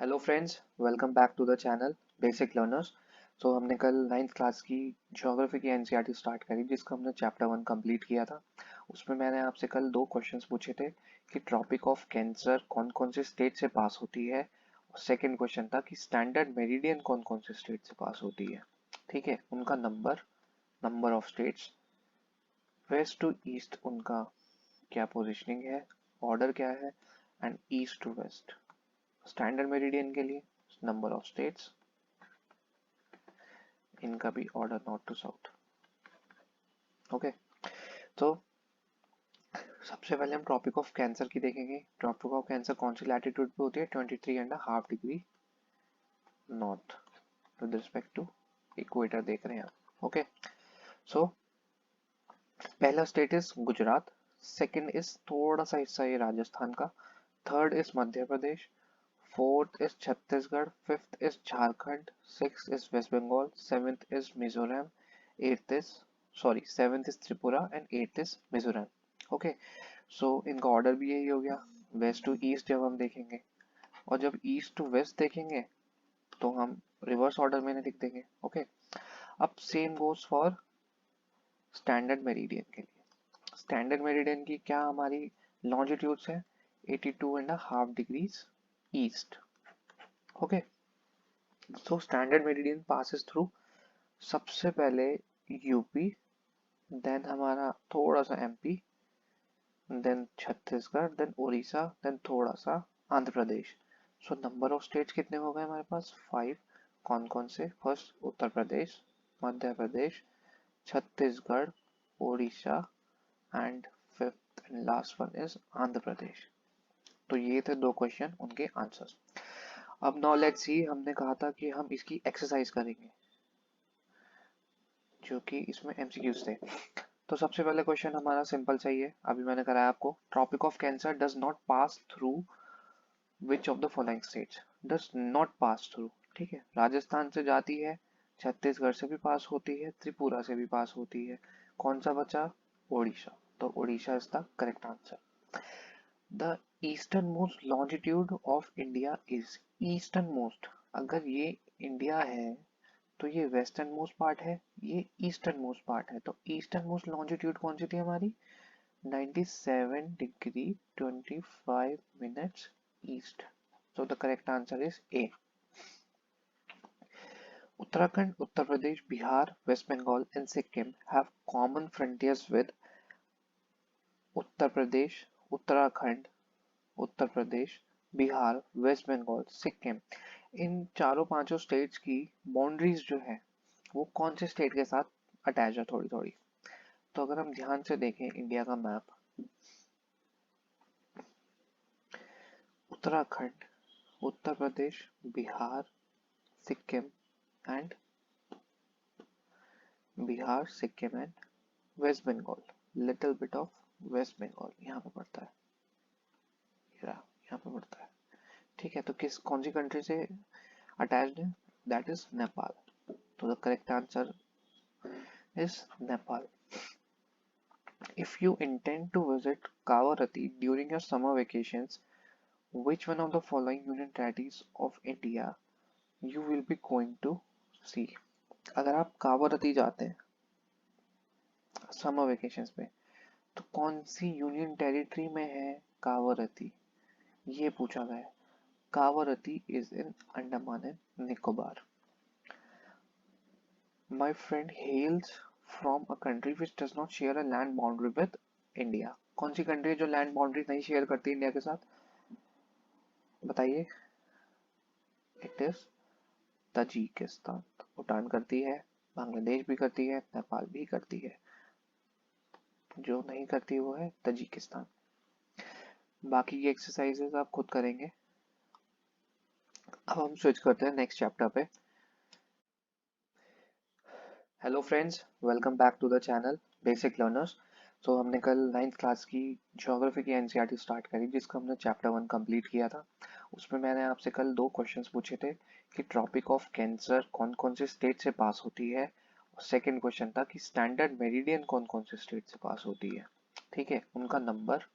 Hello friends, welcome back to the channel basic learners. तो हमने कल 9th क्लास की ज्योग्राफी की एनसीईआरटी स्टार्ट करी, जिसका हमने चैप्टर 1 कंप्लीट किया था। उसमें मैंने आपसे कल दो क्वेश्चंस पूछे थे कि ट्रॉपिक ऑफ कैंसर कौन कौन से स्टेट से पास होती है, और सेकंड क्वेश्चन था कि स्टैंडर्ड मेरिडियन कौन कौन से स्टेट से पास होती है। ठीक है, उनका number, number of states, west to east उनका क्या पोजिशनिंग है, ऑर्डर क्या है, and east to west standard meridian के लिए नंबर ऑफ स्टेट्स, इनका भी order north to south. Okay, तो सबसे पहले हम ट्रॉपिक ऑफ कैंसर की देखेंगे। ट्रॉपिक ऑफ कैंसर कौन सी लैटिट्यूड पे होती है? 23.5 degree north with respect to equator देख रहे हैं आप। ओके, सो पहला state is Gujarat, second is थोड़ा सा हिस्सा ये राजस्थान का, third is Madhya Pradesh, fourth is Chhattisgarh, fifth is Jharkhand, sixth is West Bengal, seventh is Mizoram, eighth is seventh is Tripura and eighth is Mizoram. Okay, so इनका ऑर्डर भी यही हो गया। वेस्ट टू ईस्ट जब हम देखेंगे और जब ईस्ट टू वेस्ट देखेंगे तो हम रिवर्स ऑर्डर में लिख देंगे। ओके, अब same goes for standard meridian के लिए। स्टैंडर्ड मेरिडियन की क्या हमारी लॉन्जिट्यूड्स है? 82.5 degrees east. Okay, so standard meridian passes through सबसे पहले यूपी, देन हमारा थोड़ा सा MP, then Chhattisgarh, then Orissa, then थोड़ा सा Andhra Pradesh. So number of states कितने हो गए हमारे पास? 5। कौन कौन से? First Uttar Pradesh, Madhya Pradesh, Chhattisgarh, Orissa, and fifth and last one is Andhra Pradesh. तो ये थे दो क्वेश्चन, उनके आंसर्स। अब नाउ लेट्स सी, हमने कहा था कि हम इसकी एक्सरसाइज करेंगे, जो कि इसमें एमसीक्यूज थे। तो सबसे पहले क्वेश्चन हमारा सिंपल चाहिए, अभी मैंने कराया आपको। Tropic of cancer does not pass through which of the following states? Does not pass through. ठीक है, राजस्थान से जाती है, छत्तीसगढ़ से भी पास होती है, त्रिपुरा से भी पास होती है, कौन सा बचा? ओडिशा। तो Odisha is the correct answer. The eastern most longitude of India is, eastern most, अगर ये इंडिया है तो ये वेस्टर्न मोस्ट पार्ट है, ये ईस्टर्न मोस्ट पार्ट है। तो ईस्टर्न मोस्ट लॉन्जिट्यूड कौन सी थी हमारी? 97 degree 25 minutes east. So the correct answer is A. Uttarakhand, Uttar Pradesh, Bihar, West Bengal, and Sikkim have common frontiers with Uttar Pradesh, Uttarakhand, Uttar Pradesh, Bihar, waste Bengal, Sikkim. इन चारों पांचों states की boundaries जो है वो कौन से स्टेट के साथ अटैच है? थोड़ी थोड़ी। तो अगर हम ध्यान से देखें इंडिया का map, Uttarakhand, Uttar Pradesh, Bihar, Sikkim and Sikkim and West Bengal, little bit of West Bengal यहाँ पे पड़ता है, यहाँ पे पड़ता है। ठीक है, तो किस कौन सी कंट्री से अटैच्ड है? That is Nepal. तो the correct answer is Nepal. If you intend to visit Kavarati during your summer vacations, which one of the following union territories of India you will be going to see? अगर आप कावरती जाते हैं summer vacations में, तो कौन सी union territory में है कावरती? ये पूछा गया है। Kavaratti is in Andaman and Nicobar. My friend hails from a country which does not share a land boundary with India. कौन सी कंट्री जो लैंड बाउंड्री नहीं शेयर करती इंडिया के साथ? बताइए। It is Tajikistan. भूटान करती है, बांग्लादेश भी करती है, नेपाल भी करती है, जो नहीं करती वो है तजिकिस्तान। बाकी की एक्सरसाइजेस आप खुद करेंगे। अब हम स्विच करते हैं नेक्स्ट चैप्टर पे। Hello friends, welcome back to the channel basic learners. तो हमने कल 9th क्लास की ज्योग्राफी की एनसीईआरटी स्टार्ट करी, जिसका हमने चैप्टर 1 कंप्लीट किया था। उसमें मैंने आपसे कल दो क्वेश्चंस पूछे थे कि ट्रॉपिक ऑफ कैंसर कौन कौन से स्टेट से पास होती है, और सेकंड क्वेश्चन था कि स्टैंडर्ड मेरिडियन कौन कौन से स्टेट से पास होती है। ठीक है, उनका number,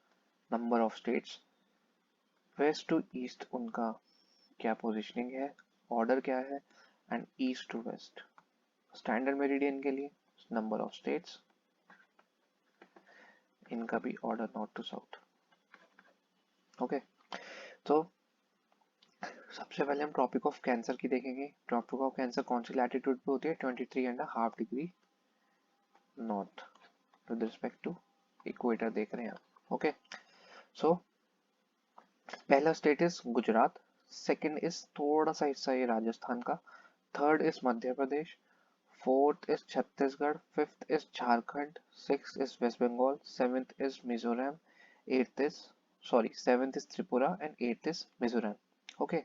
number of states, west to east उनका क्या पोजिशनिंग है, ऑर्डर क्या है, and east to west. Standard meridian के लिए नंबर ऑफ स्टेट्स, इनका भी order north to south. Okay, तो सबसे पहले हम ट्रॉपिक ऑफ कैंसर की देखेंगे। ट्रॉपिक ऑफ कैंसर कौन सी लैटिट्यूड पे होती है? 23.5 degree north with respect to equator देख रहे हैं आप। ओके, सो पहला state is Gujarat, second is थोड़ा सा हिस्सा ये राजस्थान का, third is Madhya Pradesh, fourth is Chhattisgarh, fifth is Jharkhand, sixth is West Bengal, seventh is Mizoram, eighth is seventh is Tripura and eighth is Mizoram. Okay,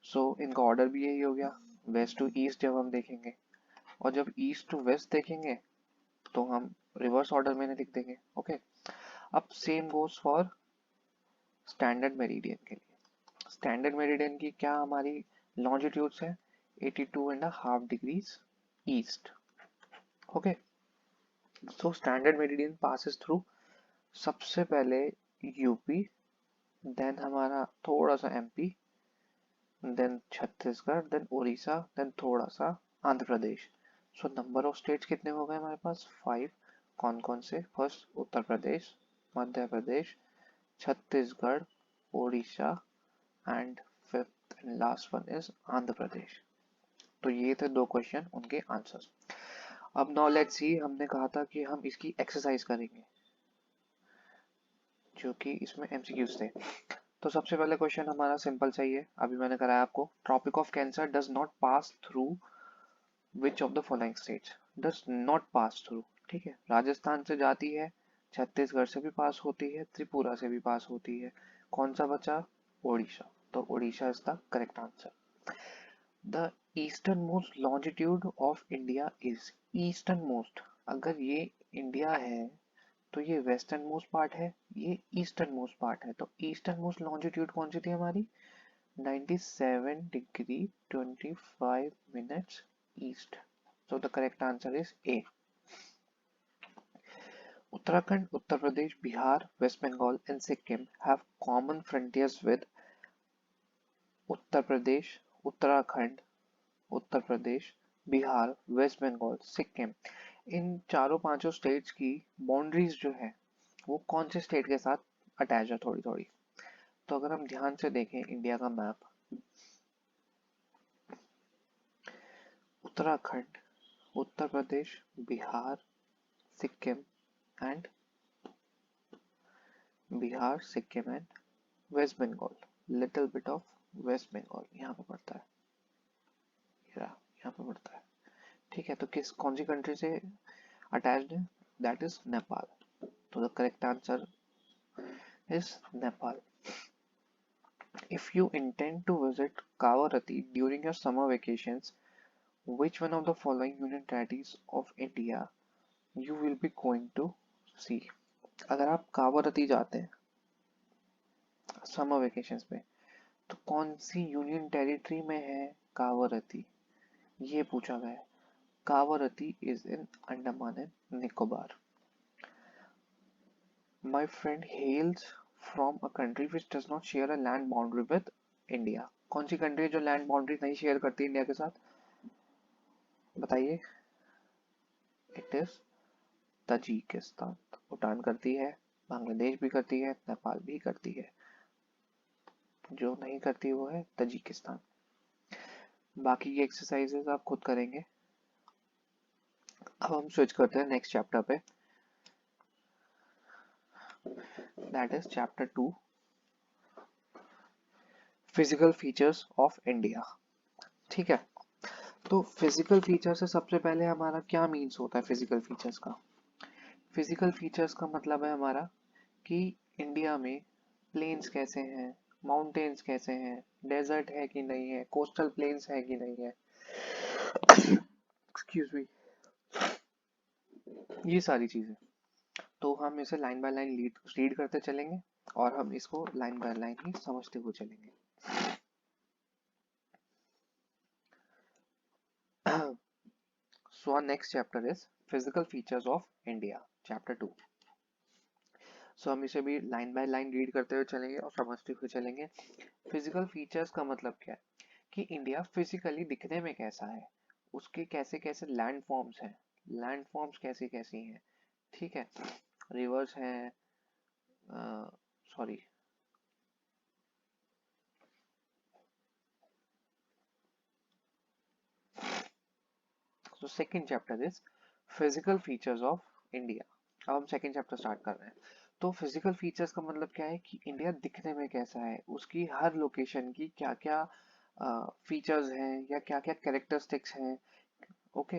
so इनका ऑर्डर भी यही हो गया, वेस्ट टू ईस्ट जब हम देखेंगे, और जब ईस्ट टू वेस्ट देखेंगे तो हम रिवर्स ऑर्डर में लिख देंगे। ओके, अब same goes for standard meridian के लिए। स्टैंडर्ड मेरिडियन की क्या हमारी लॉन्जिट्यूड्स है? 82.5 degrees east. Okay, so standard meridian passes through सबसे पहले यूपी, देन हमारा थोड़ा सा MP, then Chhattisgarh, then Orissa, then थोड़ा सा Andhra Pradesh. So number of states कितने हो गए हमारे पास? 5। कौन कौन से? First Uttar Pradesh, Madhya Pradesh, Chhattisgarh, Orissa and fifth and last one is Andhra Pradesh. तो ये थे दो क्वेश्चन, उनके आंसर्स। अब नाउ लेट्स सी, हमने कहा था कि हम इसकी एक्सरसाइज करेंगे जो कि इसमें एमसीक्यूज थे। तो सबसे पहले क्वेश्चन हमारा सिंपल सही है, अभी मैंने कराया आपको। Tropic of cancer does not pass through which of the following states? Does not pass through, ठीक है, राजस्थान से जाती है, छत्तीसगढ़ से भी पास होती है, त्रिपुरा से भी पास होती है, कौन सा बचा? ओडिशा। तो Odisha is the correct answer. The eastern most longitude of India is, eastern most, अगर ये इंडिया है तो ये वेस्टर्न मोस्ट पार्ट है, ये ईस्टर्न मोस्ट पार्ट है, तो ईस्टर्न मोस्ट लॉन्जिट्यूड कौन सी थी हमारी? 97 degree 25 minutes east. So the correct answer is A. Uttarakhand, Uttar Pradesh, Bihar, West Bengal and Sikkim have common frontiers with Uttar Pradesh, Uttarakhand, Uttar Pradesh, Bihar, waste Bengal, Sikkim. इन चारों पांचों states की boundaries जो है वो कौन से स्टेट के साथ अटैच है थोड़ी थोड़ी? तो अगर हम ध्यान से देखें इंडिया का map, Uttarakhand, Uttar Pradesh, Bihar, Sikkim and West Bengal, little bit of West Bengal यहाँ पे पड़ता है, यहाँ पे पड़ता है, ठीक है। तो किस कौन सी कंट्री से अटैच्ड है? That is Nepal. तो the correct answer is Nepal. If you intend to visit Kavarati during your summer vacations, which one of the following union territories of India you will be going to see? अगर आप कावरती जाते हैं summer vacations पे तो कौन सी union territory में है कावरती, ये पूछा गया है। Kavaratti is in Andaman and Nicobar. My friend hails from a country which does not share a land boundary with India. कौन सी कंट्री जो लैंड बाउंड्री नहीं शेयर करती इंडिया के साथ? बताइए। It is Tajikistan. भूटान करती है, बांग्लादेश भी करती है, नेपाल भी करती है, जो नहीं करती वो है तजिकिस्तान। बाकी की एक्सरसाइजेस आप खुद करेंगे। अब हम स्विच करते हैं नेक्स्ट चैप्टर पे, that is chapter 2, physical features of India. ठीक है, तो फिजिकल फीचर से सबसे पहले हमारा क्या मीन्स होता है? फिजिकल फीचर्स का, फिजिकल फीचर्स का मतलब है हमारा कि इंडिया में प्लेन्स कैसे हैं, माउंटेन्स कैसे हैं, डेजर्ट है कि नहीं है, कोस्टल प्लेन्स है कि नहीं है, एक्सक्यूज मी, ये सारी चीजें। तो हम इसे लाइन बाय लाइन रीड करते चलेंगे और हम इसको लाइन बाय लाइन ही समझते हुए चलेंगे। So our next chapter is physical features of India, chapter 2. सो हम इसे भी लाइन बाय लाइन रीड करते हुए चलेंगे और समझते हुए चलेंगे। फिजिकल फीचर्स का मतलब क्या है कि इंडिया फिजिकली दिखने में कैसा है, उसके कैसे कैसे लैंड फॉर्म्स हैं, लैंड फॉर्म्स कैसी कैसी हैं, ठीक है, रिवर्स हैं, सॉरी, तो second chapter is physical features of India. अब हम सेकंड चैप्टर स्टार्ट कर रहे हैं। तो फिजिकल फीचर्स का मतलब क्या है कि इंडिया दिखने में कैसा है, उसकी हर लोकेशन की क्या क्या फीचर्स हैं या क्या क्या कैरेक्टरिस्टिक्स हैं। ओके,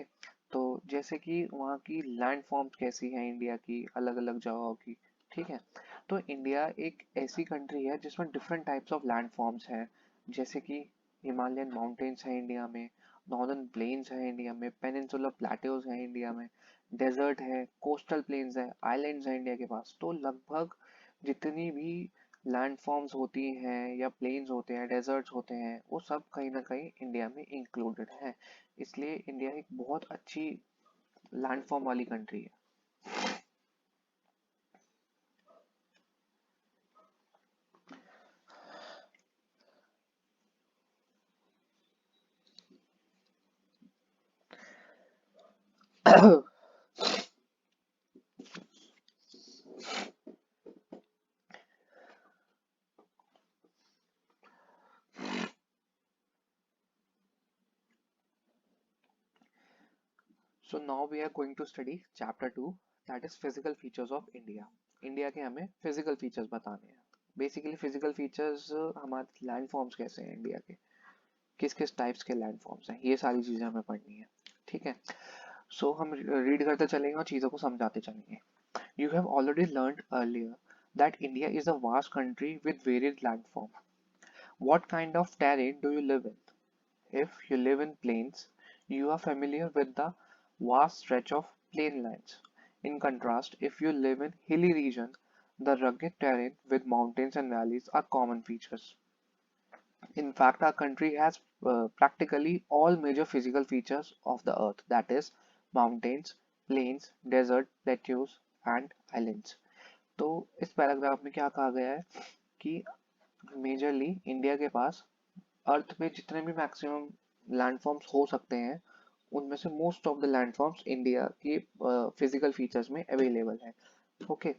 तो जैसे कि वहाँ की लैंड फॉर्म्स कैसी हैं इंडिया की अलग अलग जगहों की, ठीक है। तो इंडिया एक ऐसी कंट्री है जिसमें different types of land forms हैं, जैसे कि हिमालयन माउंटेन्स हैं इंडिया में, नॉर्दर्न प्लेन्स हैं इंडिया में, पेनिनसुलर प्लेट्यूज हैं इंडिया में, डेजर्ट है, कोस्टल प्लेन्स हैं, आइलैंड्स हैं इंडिया के पास। तो लगभग जितनी भी लैंड फॉर्म्स होती हैं या प्लेन्स होते हैं, डेजर्ट्स होते हैं, वो सब कहीं ना कहीं इंडिया में इंक्लूडेड है। इसलिए इंडिया एक बहुत अच्छी लैंडफॉर्म वाली कंट्री है। So now we are going to study chapter 2, that is physical features of India. India के हमें फिजिकल फीचर्स बताने हैं। बेसिकली फिजिकल फीचर्स हमारे लैंड फॉर्म्स कैसे हैं इंडिया के, किस किस टाइप्स के लैंड फॉर्म्स हैं, ये सारी चीजें हमें पढ़नी है, ठीक है। सो हम रीड करते चलेंगे और चीजों को समझाते चलेंगे। You have already learned earlier that India is a vast country with varied landform. What kind of terrain do you live in? If you live in plains, you are familiar with the vast stretch of plain lands. In contrast, if you live in hilly region, the rugged terrain with mountains and valleys are common features. In fact, our country has practically all major physical features of the earth, that is, mountains, plains, desert, plateaus, and islands. तो इस paragraph में क्या कहा गया है कि majorly India के पास अर्थ में जितने भी मैक्सिमम लैंडफॉर्म्स हो सकते हैं, उनमें से most of the landforms India की फिजिकल फीचर्स में अवेलेबल है। ओके,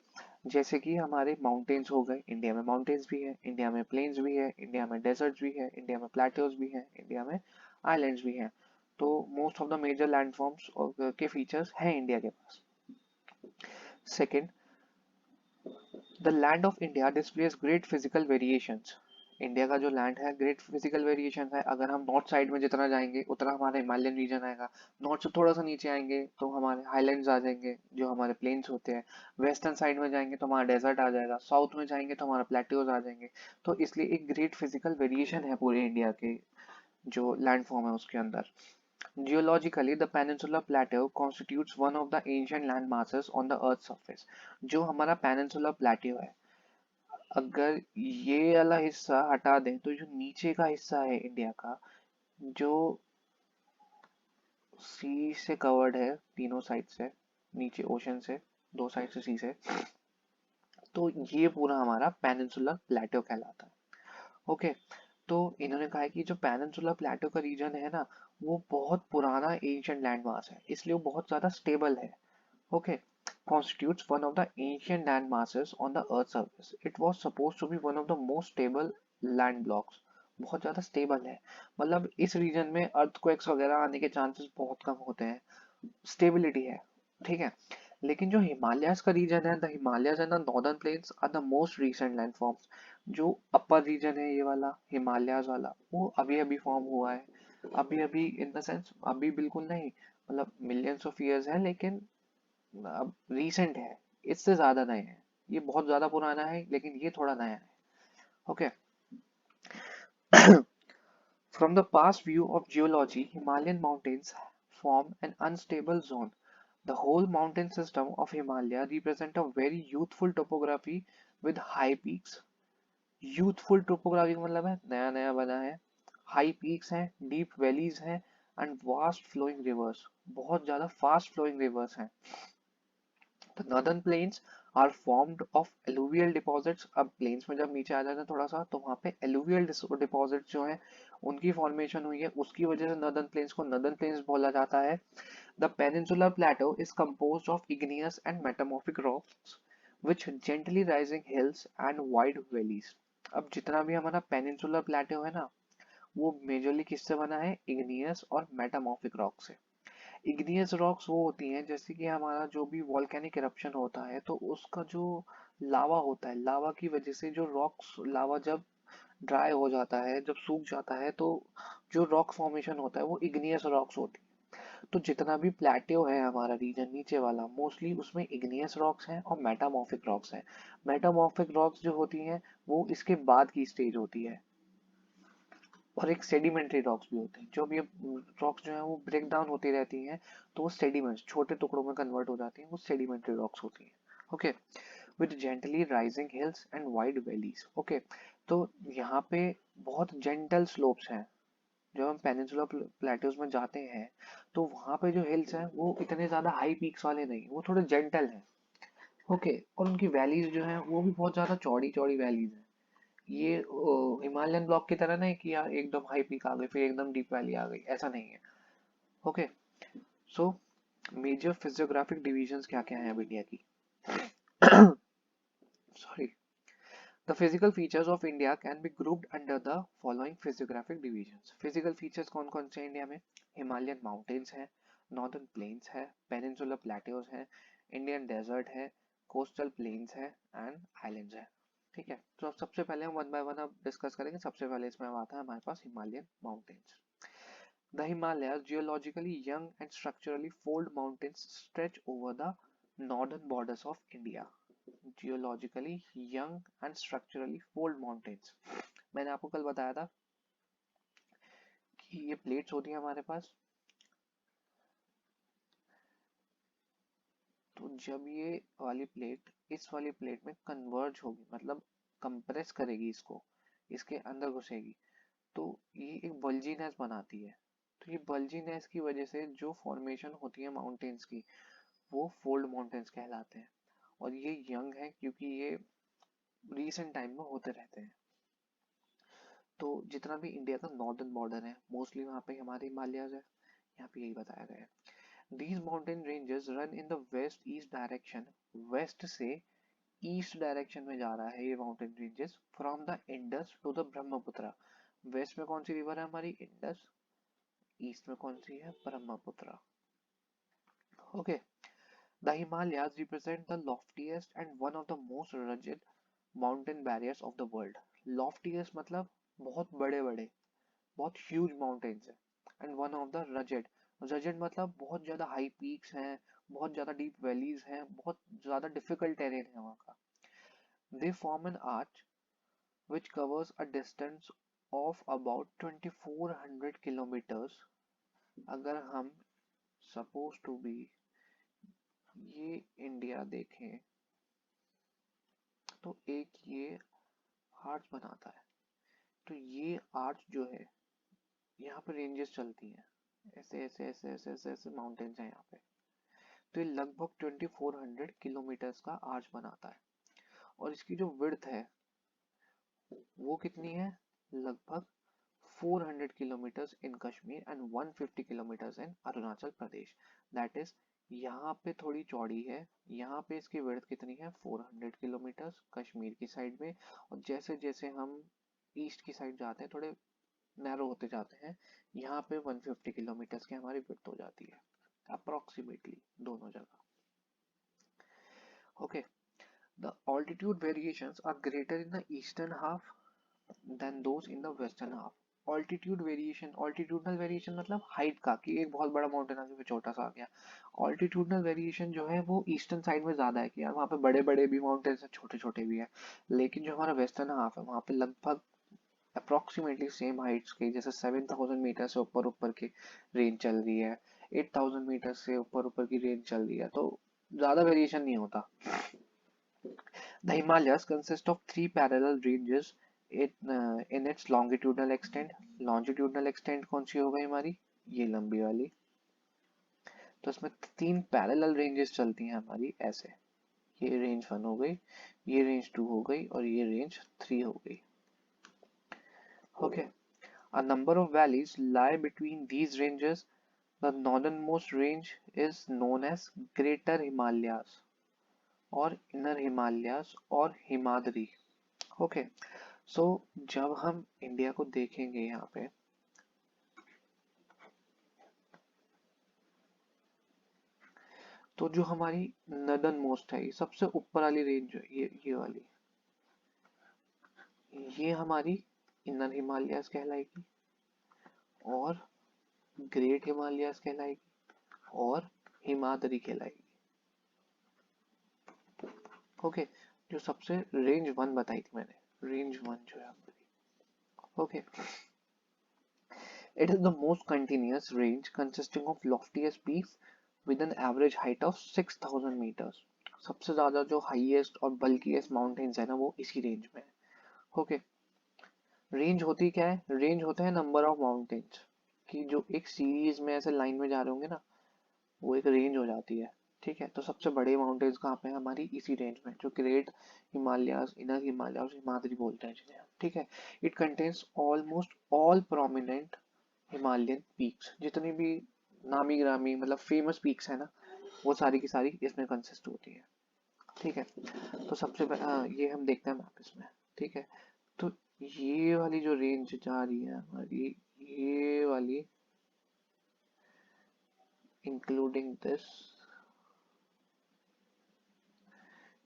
जैसे कि हमारे माउंटेन्स हो गए, इंडिया में माउंटेन्स भी है, इंडिया में प्लेन्स भी है, इंडिया में डेजर्ट्स भी है, इंडिया में प्लेट्यूज भी है, इंडिया में आइलैंड्स भी हैं। तो most of the major landforms के फीचर्स हैं इंडिया के पास। Second, the land of India displays great physical variations. India का जो लैंड है ग्रेट फिजिकल वेरिएशन है। अगर हम नॉर्थ साइड में जितना जाएंगे उतना हमारा हिमालयन रीजन आएगा, नॉर्थ से थोड़ा सा नीचे आएंगे तो हमारे हाईलैंड्स आ जाएंगे जो हमारे प्लेन्स होते हैं, वेस्टर्न साइड में जाएंगे तो हमारा डेजर्ट आ जाएगा, साउथ में जाएंगे तो हमारा प्लेट्यूज आ जाएंगे। तो इसलिए एक ग्रेट फिजिकल वेरिएशन है पूरे इंडिया के जो लैंड फॉर्म है उसके अंदर। Geologically, the Peninsular Plateau constitutes one of the ancient land masses on the Earth's surface. जो हमारा Peninsular Plateau है, अगर ये वाला हिस्सा हटा दें तो जो नीचे का हिस्सा है इंडिया का, जो सी से कवर्ड है तीनों साइड से, नीचे ओशन से, दो साइड से सी से, तो ये पूरा हमारा पेनिनसुलर प्लेटो कहलाता है। ओके, तो इन्होंने कहा है कि जो पेनिनसुलर प्लेटो का रीजन है ना, वो बहुत पुराना एंशिएंट लैंड मास है, इसलिए वो बहुत ज्यादा स्टेबल है। Okay, constitutes one of the ancient land masses on the Earth's surface. It was supposed to be one of the most stable land blocks. बहुत ज़्यादा स्टेबल है, मतलब इस रीजन में अर्थक्वेक्स वगैरह आने के चांसेस बहुत कम होते हैं, स्टेबिलिटी है, ठीक है। लेकिन जो हिमालयस का रीजन है, the Himalayas and the northern plains are the most recent landforms. जो अपर रीजन है ये वाला हिमालयस वाला, वो अभी अभी फॉर्म हुआ है, अभी अभी इन द सेंस अभी बिल्कुल नहीं, मतलब मिलियंस ऑफ ईयर्स है, लेकिन अब रीसेंट है, इससे ज्यादा नए हैं। ये बहुत ज्यादा पुराना है लेकिन ये थोड़ा नया है। Okay, from the past view of geology, Himalayan mountains form an unstable zone. The whole mountain system of Himalaya represent a very youthful topography with high peaks. Youthful topography मतलब है नया नया बना है, हाई पीक्स हैं, deep valleys हैं, and vast flowing rivers, बहुत ज्यादा फास्ट फ्लोइंग रिवर्स हैं। The northern plains are formed of alluvial deposits. अब प्लेन्स में जब नीचे आ जाते हैं थोड़ा सा, तो वहाँ पे एलुवियल डिपॉजिट्स जो है उनकी फॉर्मेशन हुई है, उसकी वजह से नॉर्दर्न प्लेन्स को नॉर्दर्न प्लेन्स बोला जाता है। The peninsular Plato is composed of igneous and metamorphic rocks which gently rising hills and wide valleys। अब जितना भी हमारा पेनिनसुलर प्लेटो है ना, वो मेजरली किससे बना है? इग्नियस और मेटामॉर्फिक रॉक से। इग्नियस रॉक्स वो होती हैं जैसे कि हमारा जो भी वॉल्केनिक इरप्शन होता है तो उसका जो लावा होता है, लावा की वजह से जो रॉक्स, लावा जब ड्राई हो जाता है, जब सूख जाता है, तो जो रॉक फॉर्मेशन होता है वो इग्नियस रॉक्स होती है। तो जितना भी प्लेट्यू है हमारा रीजन नीचे वाला, मोस्टली उसमें इग्नियस रॉक्स हैं और मेटामॉर्फिक रॉक्स हैं। मेटामॉर्फिक रॉक्स जो होती हैं वो इसके बाद की स्टेज होती है। और एक सेडिमेंट्री रॉक्स भी होते हैं, जो भी रॉक्स जो है वो ब्रेक डाउन होती रहती हैं, तो वो सेडिमेंट्स छोटे टुकड़ों में कन्वर्ट हो जाती हैं, वो सेडिमेंट्री रॉक्स होती हैं। Okay, with gently rising hills and wide valleys. Okay, तो यहाँ पे बहुत जेंटल स्लोप्स हैं। जब हम पेनिनसुलर प्लेट्यूज में जाते हैं तो वहाँ पे जो हिल्स हैं वो इतने ज्यादा हाई पीक्स वाले नहीं, वो थोड़े जेंटल हैं। ओके, और उनकी वैलीज जो हैं वो भी बहुत ज्यादा चौड़ी चौड़ी वैलीज हैं। ये हिमालयन ब्लॉक की तरह नहीं कि यार एकदम हाई पीक आ गई फिर एकदम डीप वैली आ गई, ऐसा नहीं है। Okay, so major physiographic divisions क्या क्या हैं अब इंडिया की? Sorry, the physical features of India can be grouped under the following physiographic divisions. Physical features कौन कौन से इंडिया में? हिमालयन माउंटेन्स है, नॉर्दर्न प्लेन्स है, पेनिनसुलर प्लेट्यूज है, इंडियन डेजर्ट है, कोस्टल प्लेन्स है एंड आइलैंड्स है। ठीक है, तो अब सबसे पहले हम वन बाय वन अब डिस्कस करेंगे। सबसे पहले इसमें आता है हमारे पास Himalayan mountains. The Himalayas geologically young and structurally fold mountains stretch over the northern borders of India. Geologically young and structurally fold mountains, मैंने आपको कल बताया था कि ये प्लेट्स होती है हमारे पास। तो जब ये वाली प्लेट इस वाली प्लेट में कन्वर्ज होगी, मतलब कंप्रेस करेगी इसको, इसके अंदर घुसेगी, तो ये एक बल्जीनेस बनाती है। तो ये बल्जीनेस की वजह से जो फॉर्मेशन होती है माउंटेन्स की, वो फोल्ड माउंटेन्स कहलाते हैं। और ये यंग है क्योंकि ये रीसेंट टाइम में होते रहते हैं। तो जितना भी इंडिया का नॉर्दर्न बॉर्डर है मोस्टली वहाँ पे हमारे हिमालयस है, यहाँ पे यही बताया गया है। These mountain ranges run in the west east direction। West से ईस्ट डायरेक्शन में जा रहा है ये mountain ranges, from the Indus to the Brahmaputra. West में कौन सी रिवर है हमारी? इंडस। ईस्ट में कौन सी है? Brahmaputra. Okay, the Himalayas represent the loftiest and one of the most rugged mountain barriers of the world. Loftiest मतलब बहुत बड़े बड़े, बहुत ह्यूज माउंटेन्स है, and one of the rugged, rugged मतलब बहुत ज्यादा हाई पीक्स हैं, बहुत ज्यादा डीप वैलीज हैं, बहुत ज्यादा डिफिकल्ट टेरेन है वहाँ का। They form an arch which covers a distance of about 2400 kilometers। अगर हम सपोज टू बी ये इंडिया देखें तो एक ये आर्च बनाता है, तो ये आर्च जो है यहाँ पे रेंजेस चलती हैं, ऐसे ऐसे ऐसे ऐसे ऐसे ऐसे माउंटेन्स हैं यहाँ पे। तो ये लगभग 2400 किलोमीटर्स का आर्च बनाता है। और इसकी जो विड्थ है वो कितनी है? लगभग 400 kilometres in Kashmir and 150 kilometres in Arunachal Pradesh. That is यहाँ पे थोड़ी चौड़ी है, यहाँ पे इसकी विड्थ कितनी है? 400 किलोमीटर्स कश्मीर की साइड में। और जैसे जैसे हम ईस्ट की साइड जाते हैं थोड़े नैरो होते जाते हैं, यहाँ पे 150 किलोमीटर्स की हमारी विड्थ हो जाती है अप्रोक्सीमेटली दोनों जगह। Okay, the altitude variations are greater in the eastern half than those in the western half. Altitude variation, altitudinal variation मतलब हाइट का, कि एक बहुत बड़ा माउंटेन आ गया फिर छोटा सा आ गया। ऑल्टीट्यूडनल वेरिएशन जो है वो ईस्टर्न साइड में ज्यादा है, कि यार वहाँ पे बड़े बड़े भी माउंटेन्स हैं, छोटे छोटे भी है। लेकिन जो हमारा वेस्टर्न हाफ है वहाँ पे लगभग अप्रोक्सीमेटली सेम हाइट्स के, जैसे 7000 मीटर से ऊपर ऊपर की रेंज चल रही है, 8000 मीटर से ऊपर ऊपर की रेंज चल रही है, तो ज्यादा वेरिएशन नहीं होता। The Himalayas consist of three parallel ranges in its longitudinal extent। longitudinal extent कौन सी हो गई हमारी? ये लंबी वाली। तो इसमें तीन पैरेलल रेंजेस चलती हैं हमारी ऐसे। ये रेंज 1 हो गई, ये रेंज 2 हो गई और ये रेंज 3 हो गई। Okay, a number of valleys lie between these ranges. The northernmost range is known as Greater Himalayas और Inner Himalayas और हिमाद्री। ओके, सो जब हम इंडिया को देखेंगे यहाँ पे, तो जो हमारी नदन मोस्ट है, ये सबसे ऊपर वाली रेंज जो है, ये वाली, ये हमारी इनर हिमालयास कहलाएगी और ग्रेट हिमालयास कहलाएगी और हिमाद्री कहलाएगी। ओके, जो सबसे रेंज 1 बताई थी मैंने, रेंज 1 जो है हमारी, okay, it is the most continuous range consisting of loftiest peaks with an average height of 6000 meters. सबसे ज्यादा जो हाईएस्ट और बल्किएस्ट माउंटेन्स है ना, वो इसी रेंज में है। ओके, रेंज होती क्या है? रेंज होता है नंबर ऑफ माउंटेन्स की जो एक सीरीज में ऐसे लाइन में जा रहे होंगे ना, वो एक रेंज हो जाती है। ठीक है, तो सबसे बड़े माउंटेन्स कहाँ पे हैं? हमारी इसी रेंज में, जो ग्रेट हिमालयास, इनर हिमालयास, हिमाद्री बोलते हैं जिन्हें। ठीक है, it contains almost all prominent Himalayan peaks, जितनी भी नामी ग्रामी मतलब फेमस पीक्स है ना, वो सारी की सारी इसमें कंसिस्ट होती है। ठीक है, तो सबसे ये हम देखते हैं मैप इसमें। ठीक है, तो ये वाली जो रेंज जा रही है हमारी, ये वाली इंक्लूडिंग दिस,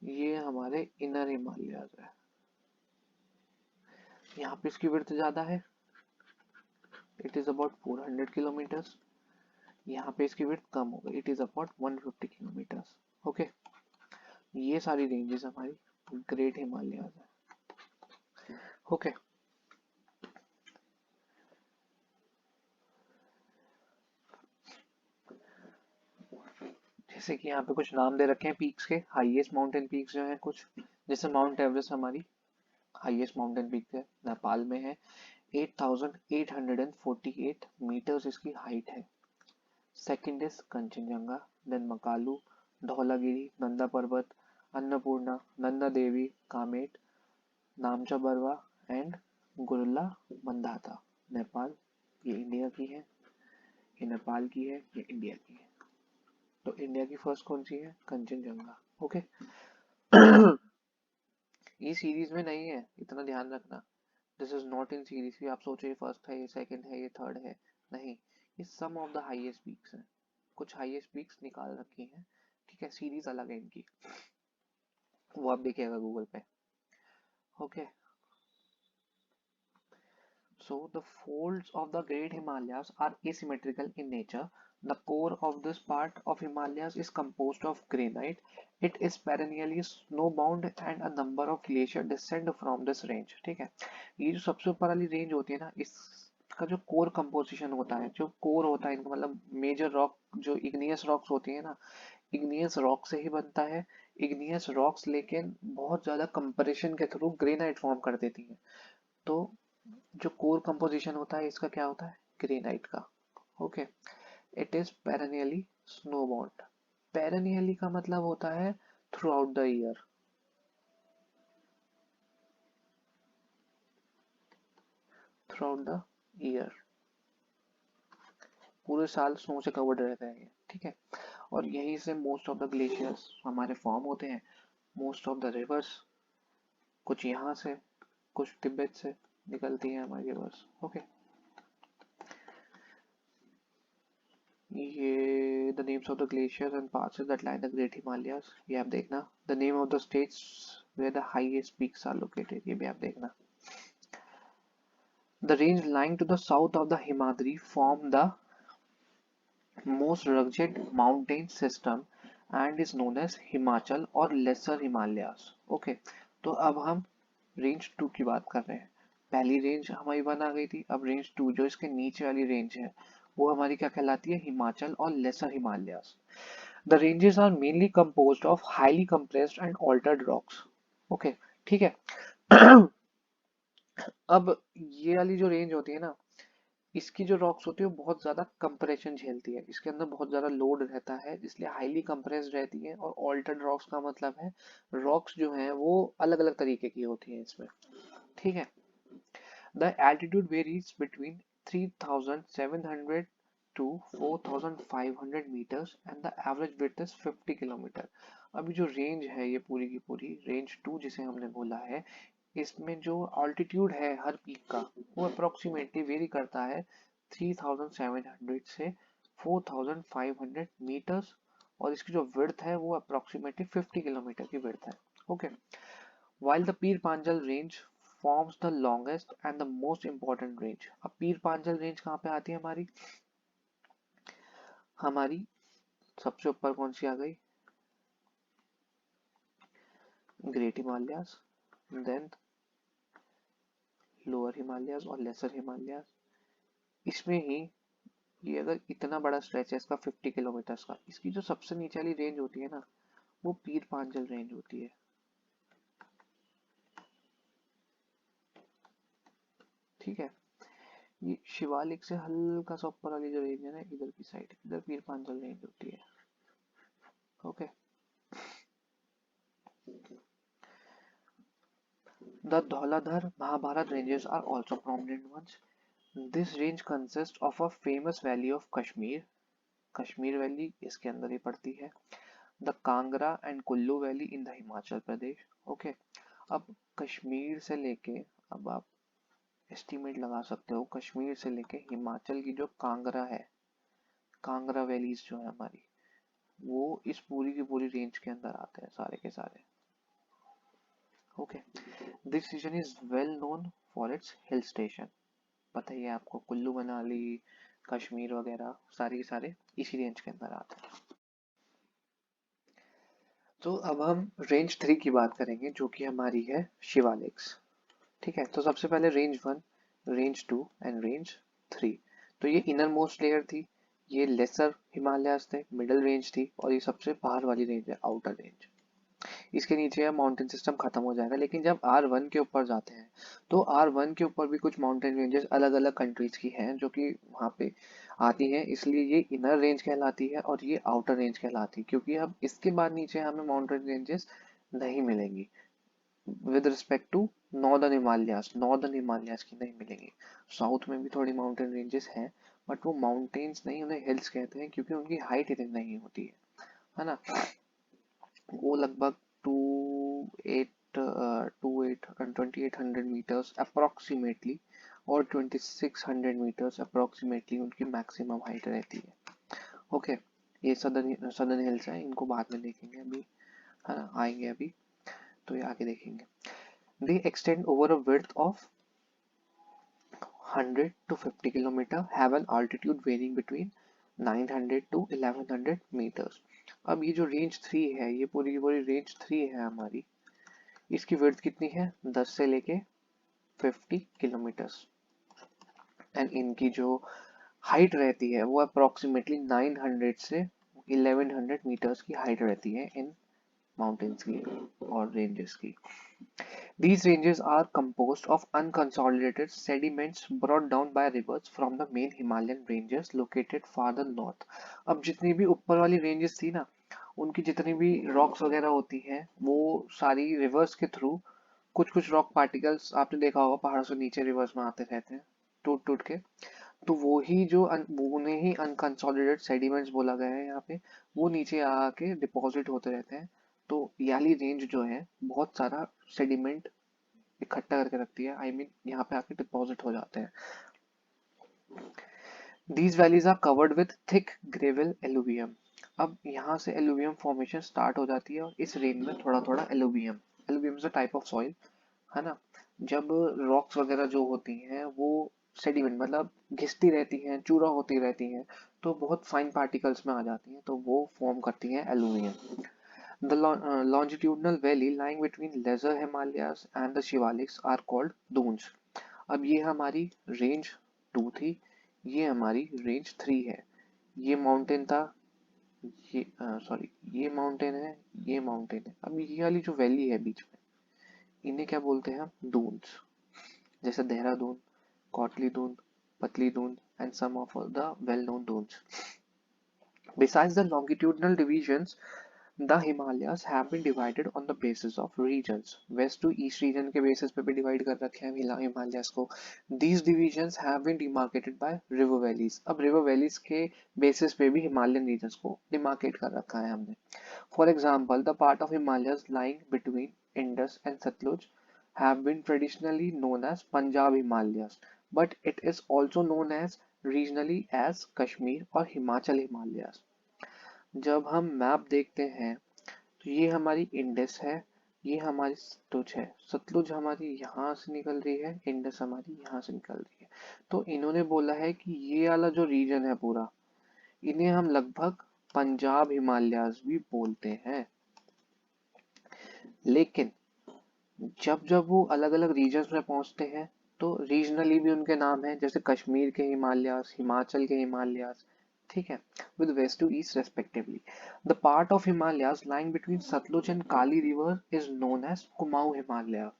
ये हमारे इनर हिमालयाज है। यहाँ पे इसकी विड्थ ज्यादा है, इट इज अबाउट 400 किलोमीटर्स। यहाँ पे इसकी विड्थ कम हो गई, it is about 150 kilometres. Okay, ये सारी रेंजेस हमारी ग्रेट हिमालयाज है। ओके, जैसे कि यहाँ पे कुछ नाम दे रखे हैं पीक्स के, हाईएस्ट माउंटेन पीक्स जो हैं कुछ, जैसे माउंट एवरेस्ट हमारी हाईएस्ट माउंटेन पीक है, नेपाल में है, 8848 मीटर्स इसकी हाइट है। Second is Kanchenjunga, then Makalu, Dhaulagiri, Nanda Parbat, Annapurna, Nanda Devi, Kamet, Namcha Barwa and Gurla Mandhata. Nepal, ये इंडिया की है, ये नेपाल की है, ये इंडिया की है। तो इंडिया की फर्स्ट कौन सी है? कंचनजंगा। ओके, ये सीरीज में नहीं है, इतना ध्यान रखना। This is not in series की आप सोचो ये फर्स्ट है, ये सेकंड है, ये थर्ड है, नहीं, ये सम ऑफ द हाईएस्ट पीक्स हैं, कुछ हाईएस्ट पीक्स निकाल रखी हैं। ठीक है, सीरीज अलग है इनकी, वो आप देखिएगा गूगल पे। Okay, so the folds of the Great Himalayas are asymmetrical in nature. The core of this part of Himalayas is composed of granite. It is perennially snowbound and a number of glaciers descend from this range. ठीक है, ये जो सबसे ऊपर वाली range होती है ना, इसका जो कोर कंपोजिशन होता है, जो कोर होता है इनका मतलब मेजर रॉक, जो इग्नियस रॉक्स होती है ना, इग्नियस रॉक से ही बनता है। इग्नियस रॉक्स लेकिन बहुत ज्यादा कंप्रेशन के थ्रू ग्रेनाइट फॉर्म कर देती है। तो जो कोर कंपोजिशन होता है इसका क्या होता है? ग्रेनाइट का। Okay, it is perennially snowbound. Perennially का मतलब होता है throughout the year, throughout the year, पूरे साल स्नो से कवर्ड रहता है ये। ठीक है, और यहीं से मोस्ट ऑफ द ग्लेशियर्स हमारे फॉर्म होते हैं, मोस्ट ऑफ द रिवर्स, कुछ यहाँ से, कुछ तिब्बत से निकलती है हमारी रिवर्स। ओके, ये the names of the glaciers and passes that line the Great Himalayas, ये आप देखना। The name of the states where the highest peaks are located, ये भी आप देखना। The range lying to the south of the Himadri form the most rugged mountain system and is known as Himachal और Lesser Himalayas। Okay, तो अब हम range 2 की बात कर रहे हैं। पहली रेंज हमारी 1 आ गई थी, अब रेंज 2 जो इसके नीचे वाली रेंज है, वो हमारी क्या कहलाती है? हिमाचल और lesser Himalayas. The ranges are mainly composed of highly compressed and altered rocks. Okay, ठीक है। अब ये वाली जो रेंज होती है ना, इसकी जो रॉक्स होती है वो बहुत ज्यादा कंप्रेशन झेलती है, इसके अंदर बहुत ज्यादा लोड रहता है, इसलिए हाईली कंप्रेस्ड रहती है। और ऑल्टर्ड रॉक्स का मतलब है रॉक्स जो है वो अलग अलग तरीके की होती है इसमें, ठीक है। The altitude varies between 3700 to 4500 meters and the average width is 50 kilometre. अभी जो रेंज है ये पूरी की पूरी रेंज 2 जिसे हमने बोला है, इसमें जो ऑल्टीट्यूड है हर पीक का वो अप्रोक्सीमेटली वेरी करता है 3700 से 4500 मीटर्स, और इसकी जो विड्थ है वो अप्रोक्सीमेटली 50 किलोमीटर की विड्थ है। Okay, while the Pir Panjal range forms the longest and the most important range। अब पीर पांचल रेंज कहाँ पे आती है हमारी, हमारी सबसे ऊपर कौन सी आ गई, great Himalayas, then lower Himalayas और लेसर हिमालयास। इसमें ही ये अगर इतना बड़ा स्ट्रेच है इसका 50 किलोमीटर का, इसकी जो सबसे नीचे वाली रेंज होती है ना वो पीर पांचल रेंज होती है, ठीक है। ये शिवालिक से हल्का सा ऊपर वाली जो रेंज है ना इधर की साइड, इधर पीर पांचल रेंज होती है। Okay, the Dhauladhar Mahabharat ranges are also prominent ones। This range consists of a famous valley of Kashmir, Kashmir valley इसके अंदर ही पड़ती है, the Kangra and Kullu valley in the Himachal Pradesh. Okay, अब कश्मीर से लेके, अब आप एस्टिमेट लगा सकते हो, कश्मीर से लेके हिमाचल की जो कांगड़ा है, कांगड़ा वैलीज जो है हमारी, वो इस पूरी की पूरी रेंज के अंदर आते हैं सारे के सारे। Okay, this region is well known for its hill station. पता ही है आपको, कुल्लू मनाली कश्मीर वगैरह सारे के सारे इसी रेंज के अंदर आते हैं। तो अब हम रेंज 3 की बात करेंगे जो कि हमारी है शिवालिक्स, ठीक है। तो सबसे पहले रेंज 1, रेंज 2 एंड रेंज 3। तो ये इनर मोस्ट लेयर थी, ये लेसर हिमालयास थे, मिडिल रेंज थी, और ये सबसे बाहर वाली रेंज है आउटर रेंज। इसके नीचे अब माउंटेन सिस्टम खत्म हो जाएगा, लेकिन जब R1 के ऊपर जाते हैं तो R1 के ऊपर भी कुछ माउंटेन रेंजेस अलग अलग कंट्रीज की हैं जो कि वहाँ पे आती हैं, इसलिए ये इनर रेंज कहलाती है और ये आउटर रेंज कहलाती है, क्योंकि अब इसके बाद नीचे हमें माउंटेन रेंजेस नहीं मिलेंगी with respect to northern Himalayas की नहीं मिलेंगी। साउथ में भी थोड़ी माउंटेन रेंजेस हैं, बट वो माउंटेन्स नहीं, उन्हें हिल्स कहते हैं क्योंकि उनकी हाइट इतनी नहीं होती है ना। वो लगभग two eight two eight 2800 metres approximately और 2600 मीटर्स अप्रोक्सीमेटली उनकी मैक्सिमम हाइट रहती है। ओके, ये सदर्न सदर्न हिल्स हैं, इनको बाद में देखेंगे, अभी है ना आएंगे अभी, तो ये आगे देखेंगे। They extend over a width of 100 to 50 kilometre, have an altitude varying between 900 to 1100 metres. अब ये जो रेंज 3 है, ये पूरी की पूरी रेंज 3 है हमारी, इसकी विड्थ कितनी है 10 से लेके 50 किलोमीटर्स, एंड इनकी जो हाइट रहती है वो अप्रोक्सीमेटली 900 से 1100 मीटर्स की हाइट रहती है इन माउंटेन्स की और रेंजेस की। These ranges are composed of unconsolidated sediments brought down by rivers from the main Himalayan ranges located farther north। अब जितनी भी ऊपर वाली रेंजेस थी ना, उनकी जितनी भी रॉक्स वगैरह होती हैं वो सारी रिवर्स के थ्रू, कुछ कुछ रॉक पार्टिकल्स आपने देखा होगा पहाड़ों से नीचे रिवर्स में आते रहते हैं टूट टूट के, तो वो ही जो उन्हें ही अनकंसोलिडेटेड सेडिमेंट्स बोला गया है यहाँ पे, वो नीचे आके डिपॉजिट होते रहते हैं। तो याली रेंज जो है बहुत सारा सेडिमेंट इकट्ठा करके रखती है, आई मीन यहाँ पे आके डिपॉजिट हो जाते हैं। These valleys are covered with thick gravel alluvium। अब यहाँ से एलुवियम फॉर्मेशन स्टार्ट हो जाती है और इस रेंज में थोड़ा थोड़ा alluvium, alluvium is a type of soil, है ना। जब रॉक्स वगैरह जो होती हैं वो सेडिमेंट मतलब घिसती रहती हैं, चूरा होती रहती हैं, तो बहुत फाइन पार्टिकल्स में आ जाती हैं, तो वो फॉर्म करती हैं alluvium. The longitudinal valley lying between lesser Himalayas and the Shivaliks are called dunes। अब ये हमारी रेंज 2 थी, ये हमारी रेंज 3 है। ये माउंटेन था, ये सॉरी ये माउंटेन है, ये माउंटेन है। अब ये वाली जो वैली है बीच में, इन्हें क्या बोलते हैं हम, दून्स। जैसे Dehradun, Kotli Doon, Patli Dund, and some of the well-known Dunds. Besides the longitudinal divisions, the Himalayas have been divided on the basis of regions. West to east region के basis पे भी divide कर रखे हैं Himalayas को. These divisions have been demarcated by river valleys. अब river valleys के basis पे भी Himalayan regions को demarcate कर रखा है हमने. For example, the part of Himalayas lying between Indus and Satluj have been traditionally known as Punjab Himalayas, but it is also known as regionally as Kashmir or Himachal Himalayas. जब हम map देखते हैं तो ये हमारी Indus है, ये हमारी सतलुज है. सतलुज हमारी यहाँ से निकल रही है, इंडस हमारी यहाँ से निकल रही है. तो इन्होंने बोला है कि ये वाला जो रीजन है पूरा, इन्हें हम लगभग पंजाब हिमालयाज भी बोलते हैं. लेकिन जब जब वो अलग अलग रीजन्स में पहुंचते हैं तो रीजनली भी उनके नाम हैं, जैसे कश्मीर के हिमालयास, हिमाचल के हिमालयास, ठीक है, with west to east respectively. The part of Himalayas lying between Satluj and Kali river is known as Kumaon Himalaya.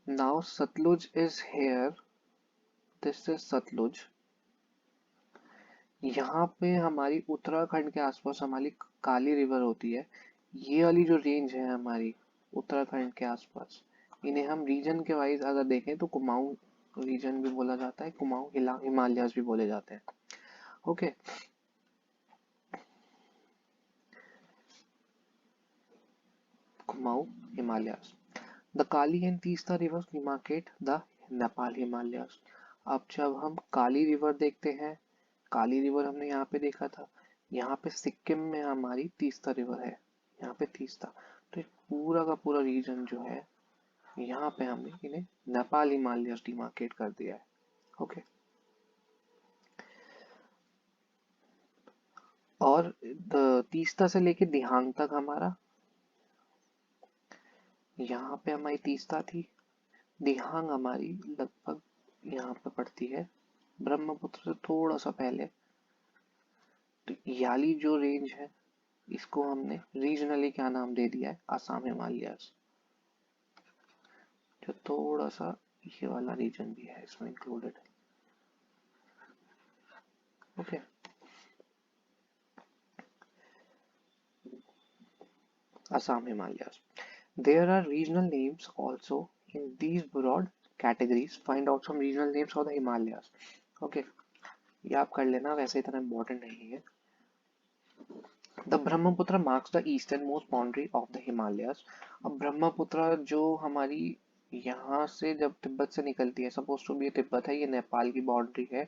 Now Satluj is here, this is Satluj. यहाँ पे हमारी उत्तराखंड के आसपास हमारी काली रिवर होती है. ये वाली जो रेंज है हमारी उत्तराखंड के आसपास, इन्हें हम रीजन के वाइज अगर देखें तो कुमाऊं रीजन भी बोला जाता है, कुमाऊं हिमालयास भी बोले जाते हैं. Okay, Kumaon Himalayas. The Kali and Teesta reverse demarcate the Nepal Himalayas. अब जब हम काली रिवर देखते हैं, काली रिवर हमने यहाँ पे देखा था, यहाँ पे सिक्किम में हमारी तीस्ता रिवर है, यहाँ पे तीस्ता. तो पूरा का पूरा रीजन जो है यहाँ पे हमने इन्हें नेपाल हिमालयास डिमार्केट कर दिया है. ओके, और तीस्ता से लेके दिहांग तक हमारा, यहाँ पे हमारी तीस्ता थी, दिहांग हमारी लगभग यहाँ पे पड़ती है ब्रह्मपुत्र से थोड़ा सा पहले. तो याली जो रेंज है इसको हमने रीजनली क्या नाम दे दिया है, आसाम हिमालयास. जो थोड़ा सा ये वाला रीजन भी है इसमें included. Okay, Assam Himalayas. There are regional names also in these broad categories. Find out some regional names for the Himalayas. Okay, ये आप कर लेना, वैसे इतना important नहीं है. The Brahmaputra marks the easternmost boundary of the Himalayas. अब ब्रह्मपुत्र जो हमारी यहाँ से जब तिब्बत से निकलती है, सपोज टू बी तिब्बत है, ये नेपाल की बाउंड्री है,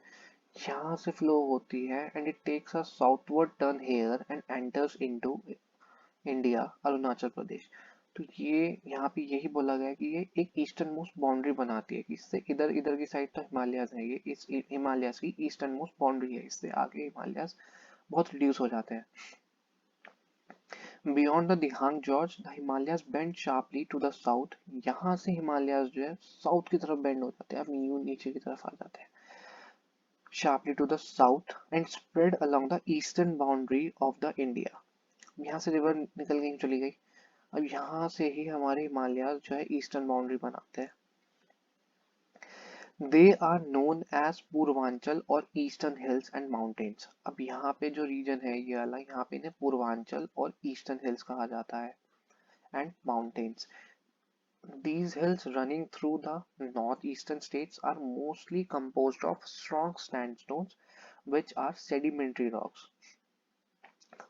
यहाँ से फ्लो होती है and it takes a southward turn here and enters into India, Arunachal Pradesh. तो ये यहाँ पे यही बोला गया है कि ये एक ईस्टर्न मोस्ट बाउंड्री बनाती है, इससे इधर इधर की साइड तो हिमालयाज है, ये इस हिमालयाज की ईस्टर्न मोस्ट बाउंड्री है, इससे आगे हिमालयाज बहुत रिड्यूस हो जाते हैं. Beyond the Dihang gorge the Himalayas bend sharply to the south. यहाँ से हिमालयाज जो है साउथ की तरफ बेंड हो जाते हैं, अब यूं नीचे की तरफ आ जाते हैं. Sharply to the south and spread along the eastern boundary of the India. यहाँ से रिवर निकल गई, चली गई, अब यहाँ से ही हमारे हिमालयाज जो है ईस्टर्न बाउंड्री बनाते हैं. They are known as Purvanchal और ईस्टर्न हिल्स एंड माउंटेन्स. अब यहाँ पे जो रीजन है ये वाला, यहाँ पे इन्हें पूर्वांचल और ईस्टर्न हिल्स कहा जाता है and mountains. These hills running through the northeastern states are mostly composed of strong sandstones which are sedimentary rocks.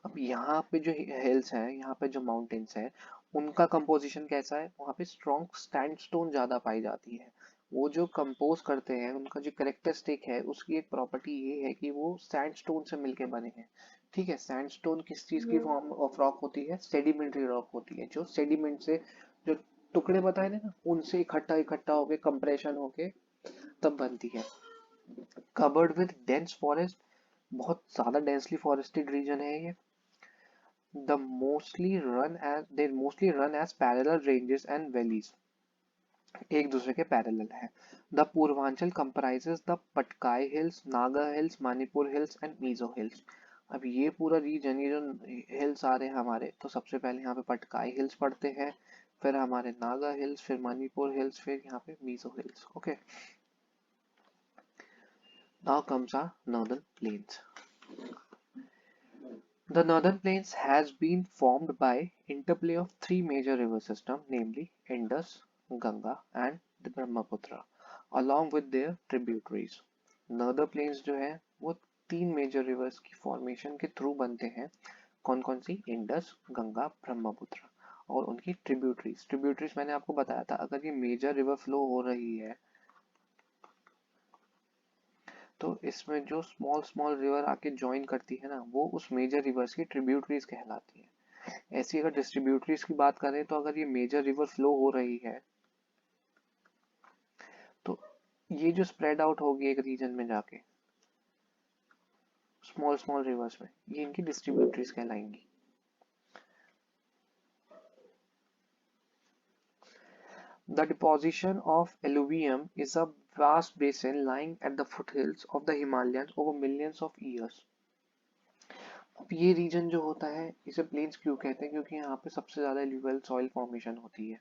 अब यहाँ पे जो हिल्स हैं, यहाँ पे जो माउंटेन्स हैं, उनका कंपोजिशन कैसा है, वहाँ पे स्ट्रॉन्ग सैंडस्टोन ज्यादा पाई जाती है. वो जो कंपोज करते हैं उनका जो कैरेक्टरिस्टिक है, उसकी एक प्रॉपर्टी ये है कि वो सैंडस्टोन से मिलके बने हैं. ठीक है, सैंडस्टोन किस चीज की फॉर्म ऑफ रॉक होती है, सेडिमेंट्री रॉक होती है, जो सेडिमेंट से जो टुकड़े बताए ना उनसे इकट्ठा इकट्ठा होके कंप्रेशन होके तब बनती है. कवर्ड विद डेंस फॉरेस्ट, बहुत ज्यादा डेंसली फॉरेस्टेड रीजन है ये. They mostly run as parallel ranges and valleys. एक दूसरे के पैरेलल है. The Purvanchal comprises the Patkai hills, Naga hills, Manipur hills and Mizo hills. अब ये पूरा रीजन, ये जो हिल्स आ रहे हैं हमारे, तो सबसे पहले यहाँ पे पटकाई हिल्स पड़ते हैं, फिर हमारे नागा हिल्स, फिर मणिपुर हिल्स, फिर यहाँ पे Mizo hills. Okay, Now comes our northern plains. The northern plains has been formed by interplay of three major river systems, namely Indus, Ganga and the Brahmaputra, along with their tributaries. Northern plains जो है वो तीन major rivers की formation के through बनते हैं. कौन कौन सी? इंडस, गंगा, ब्रह्मपुत्र और उनकी ट्रिब्यूटरीज. ट्रिब्यूटरीज मैंने आपको बताया था, अगर ये मेजर रिवर फ्लो हो रही है तो इसमें जो स्मॉल स्मॉल रिवर आके ज्वाइन करती है ना, वो उस मेजर रिवर्स की ट्रिब्यूटरीज कहलाती है. ऐसी अगर डिस्ट्रीब्यूटरीज की बात करें तो अगर ये मेजर रिवर फ्लो हो रही है तो ये जो स्प्रेड आउट होगी एक रीजन में जाके स्मॉल स्मॉल रिवर्स में, ये इनकी distributaries कहलाएंगी. The deposition of alluvium is a vast basin lying at the foothills of the Himalayas over millions of years. अब ये रीजन जो होता है इसे प्लेन्स क्यों कहते हैं? क्योंकि यहाँ पे सबसे ज्यादा एल्यूवियल सॉइल फॉर्मेशन होती है.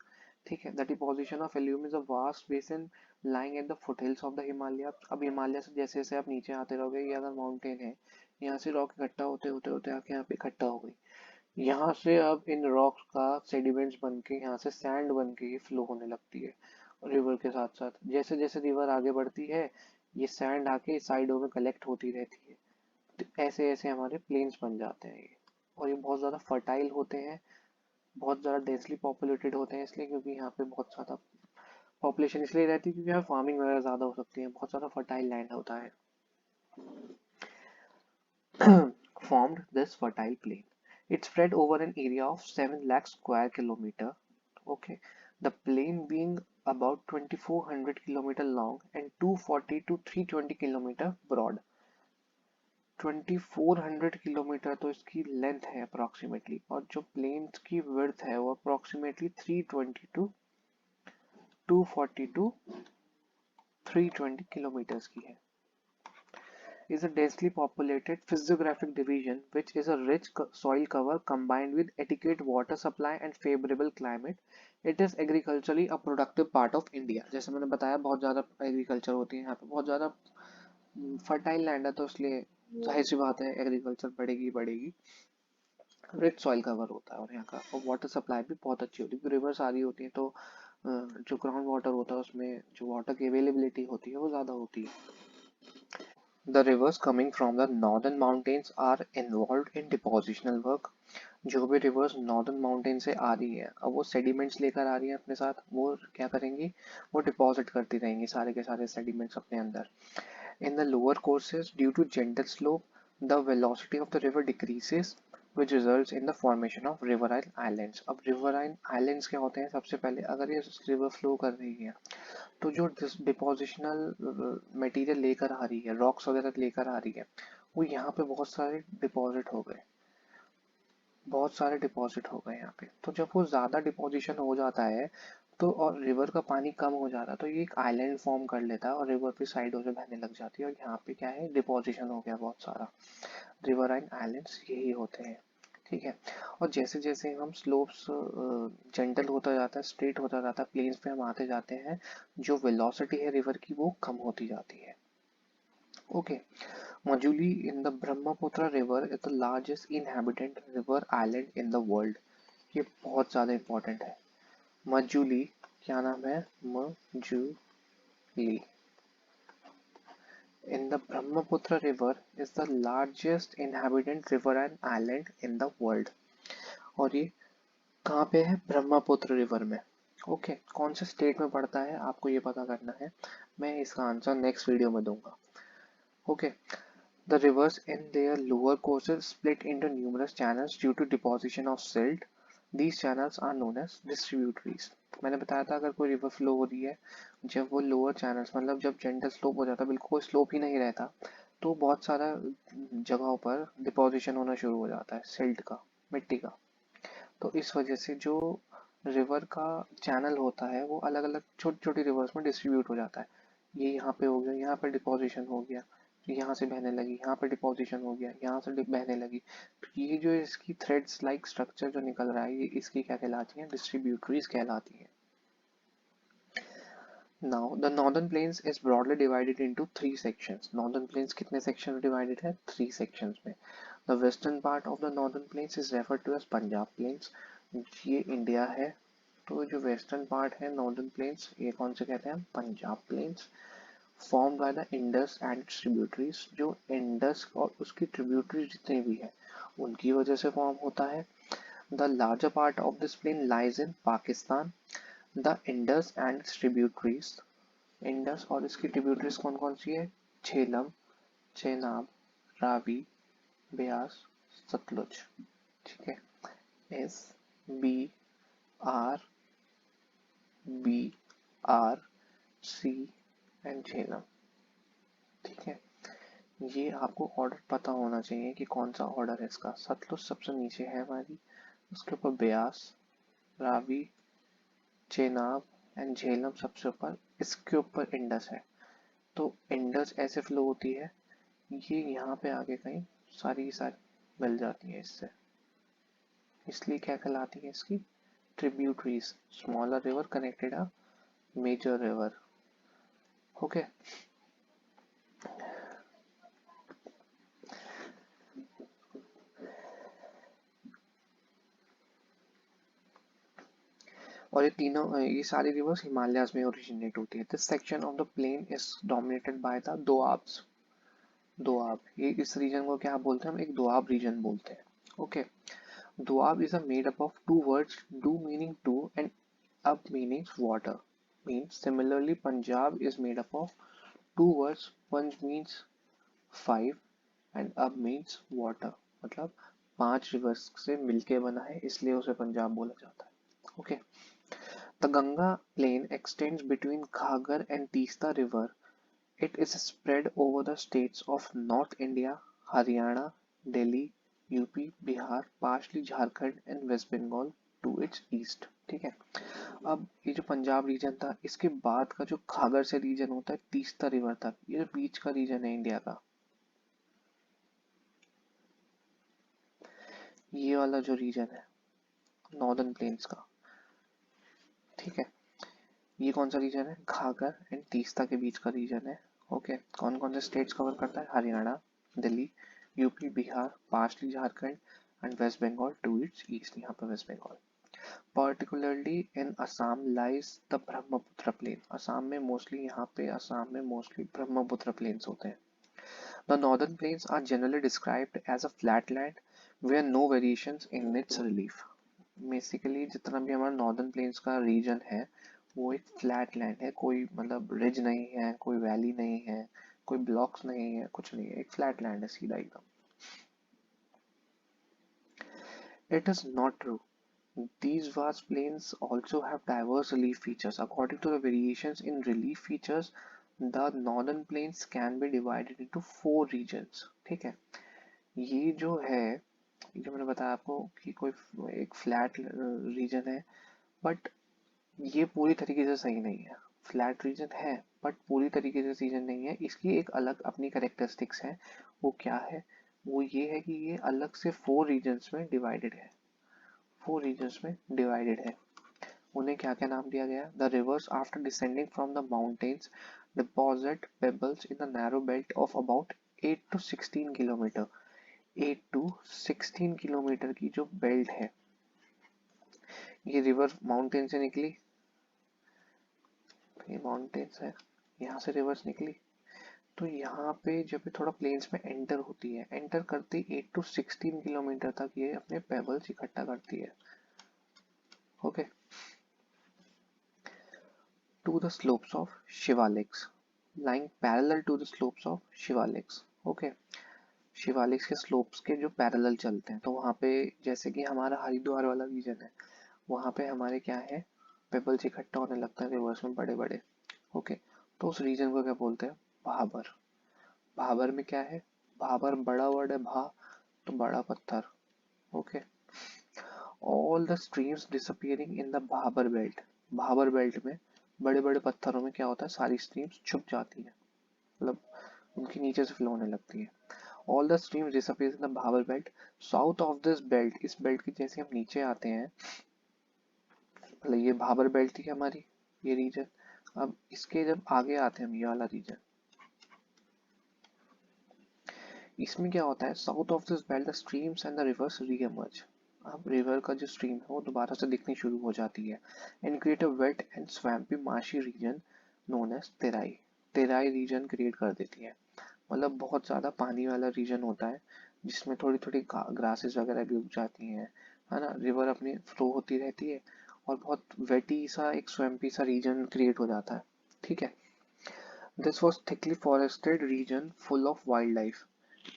ठीक है. The deposition of alluvium is a vast basin lying at the foothills of the Himalaya. अब हिमालय से जैसे जैसे आप नीचे आते रहोगे, ये अगर माउंटेन है, यहाँ से रॉक इकट्ठा होते होते होते आके यहाँ पे इकट्ठा हो गई. यहाँ से अब इन रॉक्स का सेडिमेंट्स बन के यहाँ से सैंड बन के ये फ्लो होने लगती है रिवर के साथ साथ. जैसे जैसे रिवर आगे बढ़ती है ये सैंड आके साइडों में कलेक्ट होती रहती है. तो ऐसे ऐसे हमारे प्लेन्स बन जाते हैं ये. और ये बहुत ज़्यादा फर्टाइल होते हैं, बहुत ज़्यादा डेंसली पॉपुलेटेड होते हैं, इसलिए क्योंकि यहाँ पे बहुत ज़्यादा पॉपुलेशन इसलिए रहती है क्योंकि यहाँ फार्मिंग वगैरह ज़्यादा हो सकती है, बहुत ज़्यादा फर्टाइल लैंड होता है. Formed this fertile plain. It spread over an area of 7 lakh square kilometer. Okay, the plain being about 2400 kilometer long and 240 to 320 kilometer broad. 2400 kilometre तो इसकी लेंथ है अप्रोक्सीमेटली, और जो प्लेन की विड्थ है वो अप्रोक्सीमेटली 320 टू 240 टू 320 किलोमीटर्स की है. Is a densely populated physiographic division which is a rich soil cover combined with adequate water supply and favorable climate. It is agriculturally a productive part of India. जैसे मैंने बताया बहुत ज़्यादा agriculture होती है यहाँ पे, बहुत ज़्यादा फर्टाइल लैंड है तो इसलिए जाहिर सी बात है एग्रीकल्चर बढ़ेगी बढ़ेगी. रिच सॉइल कवर होता है और यहाँ का, और वाटर सप्लाई भी बहुत अच्छी होती है. रिवर्स आ रही होती है तो जो ग्राउंड वाटर होता है उसमें जो वाटर की अवेलेबिलिटी होती है वो ज़्यादा होती है. The rivers coming from the northern mountains are involved in depositional work. जो भी रिवर्स नॉर्दर्न माउंटेन से आ रही है अब वो सेडिमेंट्स लेकर आ रही है अपने साथ, वो क्या करेंगी, वो डिपॉजिट करती रहेंगी सारे के सारे सेडिमेंट्स अपने अंदर. In the lower courses, due to gentle slope, the velocity of the river decreases, which results in the formation of riverine islands. अब riverine islands क्या होते हैं? सबसे पहले अगर ये रिवर फ्लो कर रही है तो जो डिपोजिशनल मटेरियल लेकर आ रही है, रॉक्स वगैरह लेकर आ रही है, वो यहाँ पे बहुत सारे डिपॉजिट हो गए, बहुत सारे डिपॉजिट हो गए यहाँ पे. तो जब वो ज़्यादा डिपोजिशन हो जाता है तो और रिवर का पानी कम हो जाता है तो ये एक आइलैंड फॉर्म कर लेता है और रिवर पे साइडों से बहने लग जाती है और यहाँ पे क्या है, डिपोजिशन हो गया बहुत सारा. रिवराइन आइलैंड्स यही होते हैं. ठीक है. और जैसे जैसे हम स्लोप्स जेंटल होता जाता है, स्ट्रेट होता जाता है, प्लेन्स पे हम आते जाते हैं, जो वेलोसिटी है रिवर की वो कम होती जाती है. Okay. Majuli in the Brahmaputra River is the largest inhabited river island in the world. ये बहुत ज़्यादा इम्पोर्टेंट है. मजूली, क्या नाम है? Majuli in the Brahmaputra River is the largest inhabited river and island in the world. और ये कहाँ पे है? ब्रह्मपुत्र रिवर में. ओके. कौन से स्टेट में पड़ता है आपको ये पता करना है, मैं इसका आंसर नेक्स्ट वीडियो में दूंगा. Okay. The rivers in their lower courses split into numerous channels due to deposition of silt. These channels are known as distributaries. मैंने बताया था अगर कोई रिवर फ्लो हो रही है, जब वो लोअर चैनल्स मतलब जब जेंटल स्लोप हो जाता है, बिल्कुल स्लोप ही नहीं रहता, तो बहुत सारा जगहों पर डिपोजिशन होना शुरू हो जाता है सिल्ट का, मिट्टी का. तो इस वजह से जो रिवर का चैनल होता है वो अलग अलग छोटी छोटी रिवर्स में डिस्ट्रीब्यूट हो जाता है. ये यहाँ पे हो गया, यहाँ पे डिपोजिशन हो गया, यहाँ से बहने लगी, यहाँ पे डिपोजिशन हो गया, यहाँ से बहने लगी. तो ये जो इसकी थ्रेड्स लाइक स्ट्रक्चर जो निकल रहा है, ये इसकी क्या कहलाती है? डिस्ट्रीब्यूटरीज कहलाती है. Now the northern plains is broadly divided into three sections. Northern plains कितने section में divided है? Three sections में. The western part of the northern plains is referred to as Punjab plains. ये इंडिया है, तो जो वेस्टर्न पार्ट है northern plains, ये कौन से कहते हैं? Punjab plains. Formed by the Indus and its tributaries, जो इंडस और उसकी ट्रिब्यूटरीज जितने भी है उनकी वजह से फॉर्म होता है. The larger part of this plain lies in Pakistan. The Indus and its tributaries, Indus और इसकी ट्रिब्यूटरीज कौन कौन सी है? झेलम, चेनाब, रावी, ब्यास, सतलुज. ठीक है. S B R B R C and Jhelum. ठीक है. ये आपको ऑर्डर पता होना चाहिए कि कौन सा ऑर्डर है इसका. सतलुज सबसे नीचे है हमारी, उसके ऊपर ब्यास, रावी, चेनाब एंड झेलम सबसे ऊपर, इसके ऊपर इंडस है. तो इंडस ऐसे फ्लो होती है, ये यहाँ पे आगे कहीं सारी सारी मिल जाती है इससे, इसलिए क्या कहलाती है इसकी? Tributaries. Smaller river connected a major river. Okay. और ये तीनों, ये सारी रिवर्स हिमालयाज में ओरिजिनेट होती है. This section of the plain is dominated by the doabs. Doab, ये इस रीजन को क्या बोलते हैं? हम एक दोआब रीजन बोलते हैं. Okay. Doab is a made up of two words, do meaning two and ab meaning water. Means similarly Punjab is made up of two words, one means 5 and ab means water. मतलब 5 रिवर्स से मिलके बना है, इसलिए उसे पंजाब बोला जाता है. Okay. The Ganga plain extends between Ghagar and Teesta river. It is spread over the states of North India, Haryana, Delhi, UP, Bihar, partially Jharkhand and West Bengal to its east. ठीक है. अब ये जो पंजाब रीजन था, इसके बाद का जो खागर से रीजन होता है तीस्ता रिवर तक, ये जो बीच का रीजन है इंडिया का, ये वाला जो रीजन है नॉर्दर्न प्लेन्स का, ठीक है, ये कौन सा रीजन है? घाघर एंड तीस्ता के बीच का रीजन है. ओके. कौन कौन से स्टेट्स कवर करता है? Haryana, Delhi, UP, Bihar, partially Jharkhand and West Bengal to its east. यहाँ पर West Bengal. Particularly in Assam lies the Brahmaputra plain. Assam में मोस्टली, यहाँ पे असम में मोस्टली ब्रह्मपुत्र प्लेन्स होते हैं. The northern plains are generally described as a flat land where no variations in its relief. Basically जितना भी हमारा नॉर्दर्न प्लेन्स का रीजन है वो एक फ्लैट लैंड है, कोई मतलब रिज नहीं है, कोई वैली नहीं है, कोई ब्लॉक्स नहीं है, कुछ नहीं है, एक फ्लैट लैंड है सीधा एकदम. It is not true. These vast plains also have diverse relief features. According to the variations in relief features, the northern plains can be divided into 4 regions. ठीक है. ये जो है, जो मैंने बताया आपको कि कोई एक फ्लैट रीजन है, बट ये पूरी तरीके से सही नहीं है. फ्लैट रीजन है बट पूरी तरीके से रीजन नहीं है. इसकी एक अलग अपनी करेक्टरिस्टिक्स है. वो क्या है? वो ये है कि ये अलग से 4 रीजन्स में डिवाइडेड है. 4 रीजन्स में डिवाइडेड है. उन्हें क्या क्या नाम दिया गया? The rivers after descending from the mountains deposit pebbles in the narrow belt of about 8 to 16 kilometre. 8 to 16 kilometre की जो बेल्ट है, ये रिवर माउंटेन से निकली, ये माउंटेन्स है, यहाँ से रिवर्स निकली, तो यहाँ पे जब ये थोड़ा प्लेन्स में एंटर होती है, एंटर करते 8 to 16 किलोमीटर तक ये अपने पेबल्स इकट्ठा करती है. Okay. To the slopes of Shivaliks lying parallel to the slopes of Shivaliks. Okay. Shivaliks के स्लोप्स के जो पैरेलल चलते हैं, तो वहाँ पे जैसे कि हमारा हरिद्वार वाला रीजन है, वहाँ पे हमारे क्या है? पेबल्स इकट्ठा होने लगता है रिवर्स में बड़े बड़े. ओके. तो उस रीजन को क्या बोलते हैं? भाबर. भाबर में क्या है? भाबर बड़ा वर्ड है, भा तो बड़ा पत्थर. Okay. All the streams disappearing in the Bhabar belt. Bhabar belt में बड़े बड़े पत्थरों में क्या होता है? सारी स्ट्रीम्स छुप जाती है, मतलब उनके नीचे से फ्लो होने लगती है. All the streams disappear in the Bhabar belt. South of this belt, इस बेल्ट के जैसे हम नीचे आते हैं, मतलब ये भाबर बेल्ट थी हमारी, ये रीजन. अब इसके जब आगे आते हैं हम, ये वाला रीजन, इसमें क्या होता है, south of this belt the streams and the rivers reemerge. अब रिवर का जो स्ट्रीम है वो दोबारा से दिखनी शुरू हो जाती है and create a wet and swampy marshy region known as Terai. Terai region create कर देती है, मतलब बहुत ज़्यादा पानी वाला रीजन होता है जिसमें थोड़ी थोड़ी ग्रासेस वगैरह भी उग जाती हैं, है ना, रिवर अपनी फ्लो होती रहती है और बहुत वेटी सा एक स्वैम्पी सा रीजन क्रिएट हो जाता है। ठीक है, this was thickly forested region full of wild life.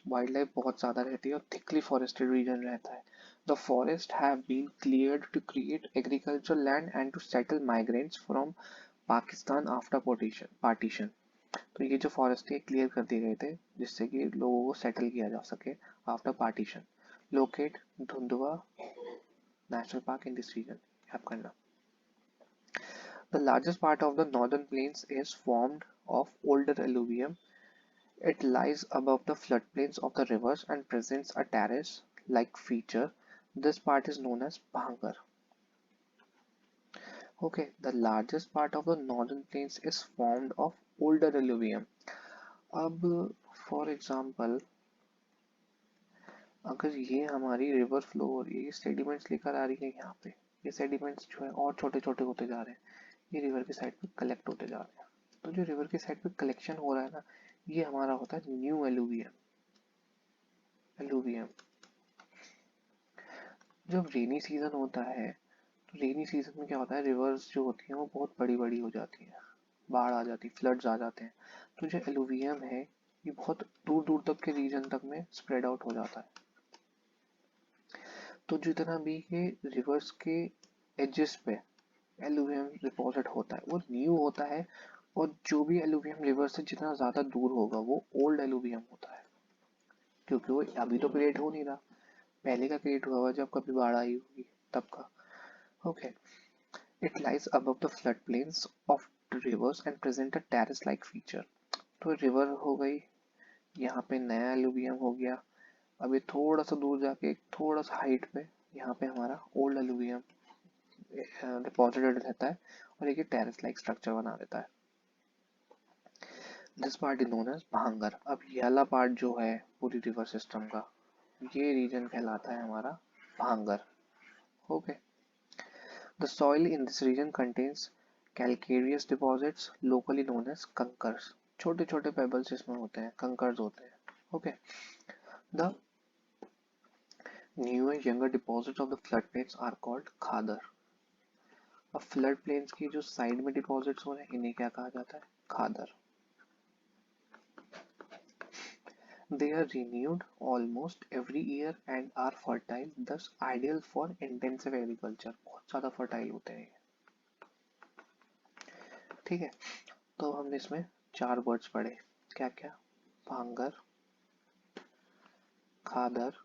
Wild life बहुत ज़्यादा रहती है और थिकली फॉरेस्टेड रीजन रहता है। The forest have been cleared to create agriculture land and to settle migrants from Pakistan after partition. तो ये जो फॉरेस्ट है क्लियर कर दिए गए थे जिससे कि लोगों को सेटल किया जा सके आफ्टर पार्टीशन। लोकेट धुंधुआ national park in this region, याद करना। The largest part of the northern plains is formed of older alluvium. It lies above the floodplains of the rivers and presents a terrace-like feature. This part is known as Bhangar. Okay, the largest part of the northern plains is formed of older alluvium. अब for example अगर ये हमारी river flow हो रही है, ये sediments लेकर आ रही है यहाँ पे, ये सेडिमेंट्स जो है और छोटे छोटे होते जा रहे हैं, ये रिवर की साइड पे कलेक्ट होते जा रहे हैं। तो जो रिवर की साइड पे कलेक्शन हो रहा है ना, ये हमारा होता है न्यू एलुवियम। एलुवियम जब रेनी सीजन होता है तो रेनी सीजन में क्या होता है, रिवर्स जो होती हैं वो बहुत बड़ी बड़ी हो जाती हैं, बाढ़ आ जाती है, फ्लड्स आ जाते हैं। तो जो एलुवियम है ये बहुत दूर दूर तक के रीजन तक में स्प्रेड आउट हो जाता है। तो जितना भी ये रिवर्स के एजेस पे एलुवियम डिपॉजिट होता है वो न्यू होता है, और जो भी एलुवियम रिवर से जितना ज़्यादा दूर होगा वो ओल्ड एलुवियम होता है, क्योंकि वो अभी तो क्रिएट हो नहीं रहा, पहले का क्रिएट हुआ होगा जब कभी बाढ़ आई होगी तब का। Okay, it lies above the flood plains of reverse and present a terrace like feature. तो रिवर हो गई, यहाँ पे नया एलुवियम हो गया, अभी थोड़ा सा दूर जाके थोड़ा सा हाइट पे यहाँ पे हमारा ओल्ड एलुवियम डिपॉजिटेड रहता है और एक टेरेस लाइक स्ट्रक्चर बना देता है। This part is known as Bhangar. अब ये वाला पार्ट जो है पूरी रिवर सिस्टम का, ये रीजन कहलाता है हमारा भांगर। Okay, the soil in this reason contains calcareous deposits locally known as conquers. छोटे छोटे पेबल्स इसमें होते हैं, कंकर्स होते हैं। Okay, the newer younger deposits of the floodplains are called खादर। अब फ्लड प्लेन्स की जो साइड में डिपॉजिट्स हो रहे हैं इन्हें क्या कहा जाता है, खादर। They are renewed almost every year and are fertile, thus ideal for intensive agriculture। बहुत ज़्यादा फर्टाइल होते हैं ये। ठीक है, तो हमने इसमें 4 वर्ड्स पढ़े, क्या क्या, भांगर, खादर,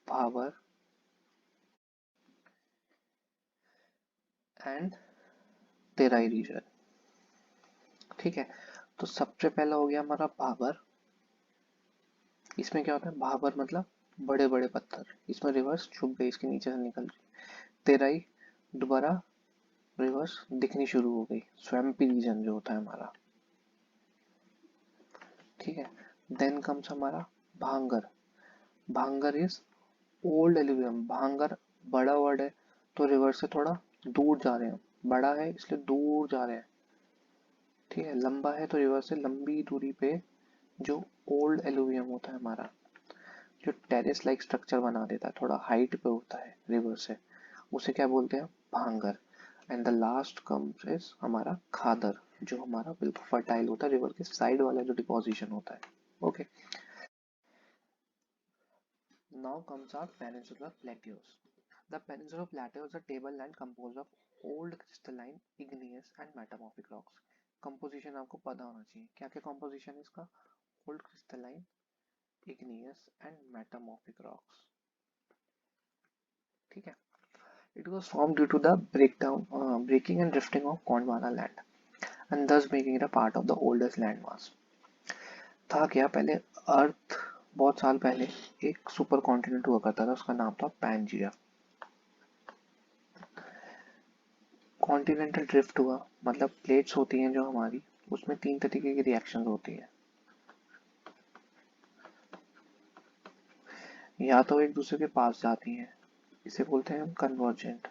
भावर एंड तेराई रीजन। ठीक है, तो सबसे पहला हो गया हमारा भावर। इसमें क्या होता है, भावर मतलब बड़े बड़े पत्थर, इसमें रिवर्स छुप गई, इसके नीचे से निकल रही। तेराई दोबारा रिवर्स दिखनी शुरू हो गई, स्वैम्पी रीजन जो होता है हमारा। ठीक है, देन कम्स हमारा भांगर। भांगर इज ओल्ड एल्यूवियम। भांगर बड़ा वर्ड है तो रिवर से थोड़ा दूर जा रहे हैं, बड़ा है इसलिए दूर जा रहे हैं। ठीक है, लंबा है तो रिवर से लंबी दूरी पे जो ओल्ड एल्यूवियम होता है हमारा, जो टेरेस लाइक स्ट्रक्चर बना देता है, थोड़ा हाइट पे होता है रिवर से, उसे क्या बोलते हैं, भांगर। And the last comes is हमारा खादर, जो हमारा बिल्कुल फर्टाइल होता है, रिवर के साइड वाला जो डिपोजिशन होता है। Okay, now comes our peninsular plateaus. The peninsular plateau is a tableland composed of old crystalline, igneous and metamorphic rocks. Composition आपको पता होना चाहिए, क्या क्या composition है इसका, old crystalline, igneous and metamorphic rocks। ठीक है, it was formed due to the breaking and drifting of Gondwana land and thus making it a part of the oldest landmass। था क्या, पहले अर्थ बहुत साल पहले एक सुपर कॉन्टिनेंट हुआ करता था, उसका नाम था पैंजिया। कॉन्टिनेंटल ड्रिफ्ट हुआ, मतलब प्लेट्स होती हैं जो हमारी, उसमें 3 तरीके की रिएक्शन होती हैं। या तो एक दूसरे के पास जाती हैं, इसे बोलते हैं हम कन्वर्जेंट,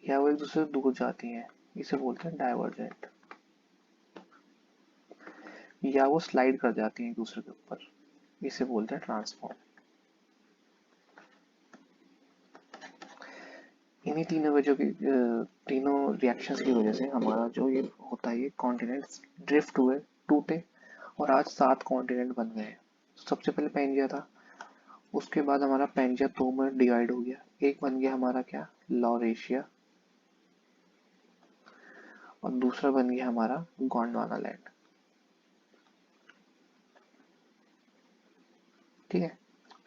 या वो एक दूसरे से दूर जाती हैं, इसे बोलते हैं डाइवर्जेंट, या वो स्लाइड कर जाती हैं एक दूसरे के ऊपर, इसे बोलते हैं ट्रांसफॉर्म। इन्हीं तीनों वजह की तीनों रिएक्शंस की वजह से हमारा जो ये होता है, ये कॉन्टिनेंट्स ड्रिफ्ट हुए, टूटे, और आज 7 कॉन्टिनेंट बन गए हैं। सबसे पहले पेंजिया था, उसके बाद हमारा पेंजिया 2 में डिवाइड हो गया, एक बन गया हमारा क्या, लॉरेशिया, और दूसरा बन गया हमारा गोंडवाना लैंड। ठीक है,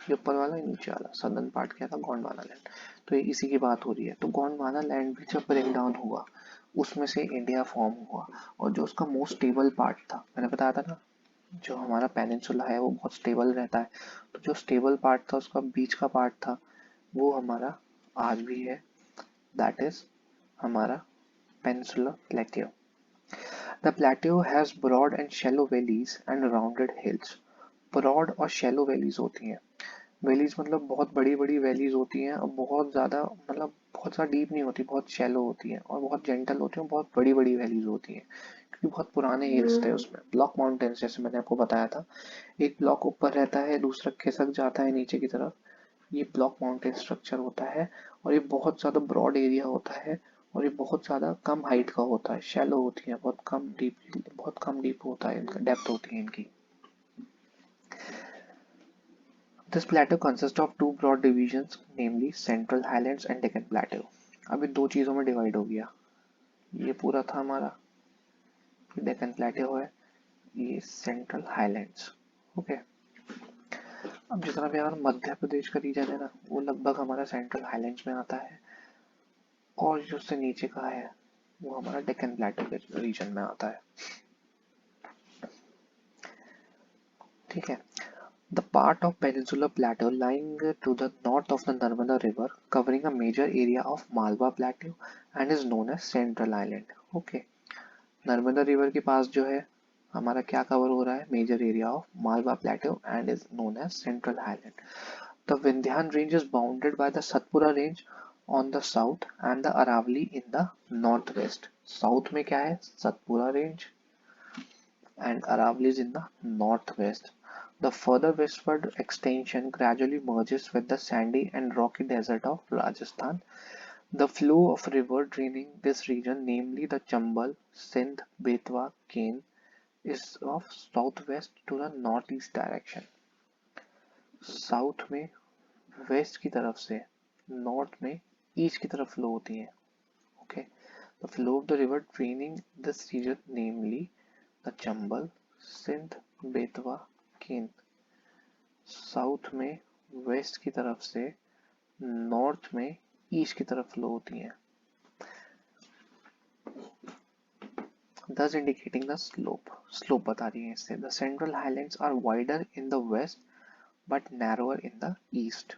ये ऊपर वाला नीचे वाला सदर्न पार्ट क्या था, गोंडवाना लैंड। तो ये इसी की बात हो रही है। तो गोंडवाना लैंड भी जब ब्रेक डाउन हुआ, उसमें से इंडिया फॉर्म हुआ, और जो उसका मोस्ट स्टेबल पार्ट था, मैंने बताया था ना, जो हमारा पेनिनसुला है वो बहुत स्टेबल रहता है, तो जो स्टेबल पार्ट था, उसका बीच का पार्ट था, वो हमारा आज भी है, दैट इज हमारा peninsula plateau. The plateau has broad and shallow valleys and rounded hills. Broad और शैलो वैलीज होती हैं। वैलीज मतलब बहुत बड़ी बड़ी वैलीज होती हैं, और बहुत ज़्यादा मतलब बहुत ज़्यादा डीप नहीं होती, बहुत शैलो होती हैं, और बहुत जेंटल होती हैं, बहुत बड़ी बड़ी वैलीज होती हैं, क्योंकि बहुत पुराने हिल्स थे उसमें। ब्लॉक माउंटेन्स जैसे मैंने आपको बताया था, एक ब्लॉक ऊपर रहता है, दूसरा खिसक जाता है नीचे की तरफ, ये ब्लॉक माउंटेन स्ट्रक्चर होता है, और ये बहुत ज़्यादा ब्रॉड एरिया होता है, और ये बहुत ज़्यादा कम हाइट का होता है, शैलो होती है, बहुत कम डीप होता है इनका, डेप्थ होती है इनकी। This plateau consists of two broad divisions, namely Central Highlands and Deccan Plateau. अभी दो चीज़ों में डिवाइड हो गया, ये पूरा था हमारा डेक्कन प्लेटेओ है, ये सेंट्रल हाईलैंड्स। ओके, अब जितना भी हमारा मध्य प्रदेश का रीजन है ना, वो लगभग हमारा सेंट्रल हाईलैंड्स में आता है, और जो उससे नीचे का है वो हमारा डेक्कन प्लेटो के रीजन में आता है। ठीक है, the part of Peninsular Plateau lying to the north of the Narmada River, covering a major area of Malwa Plateau and is known as Central Island. Okay, Narmada river के पास जो है हमारा क्या कवर हो रहा है, major area of Malwa plateau and is known as central highland. The Vindhyan range is bounded by the Satpura range on the south and the Aravalli in the north west. South में क्या है, Satpura range, and Aravalli is in the northwest. The further westward extension gradually merges with the sandy and rocky desert of Rajasthan. The flow of river draining this region, namely the Chambal, Sindh, Betwa, Ken, is of southwest to the northeast direction. South में west की तरफ से, north में east की तरफ flow होती है। Okay, the flow of the river draining this region namely the Chambal, Sindh, Betwa, Ken, south में वेस्ट की तरफ से, नॉर्थ में ईस्ट की तरफ फ्लो होती हैं, thus indicating the slope बता रही है इससे। The central highlands are wider in the west but narrower in the east.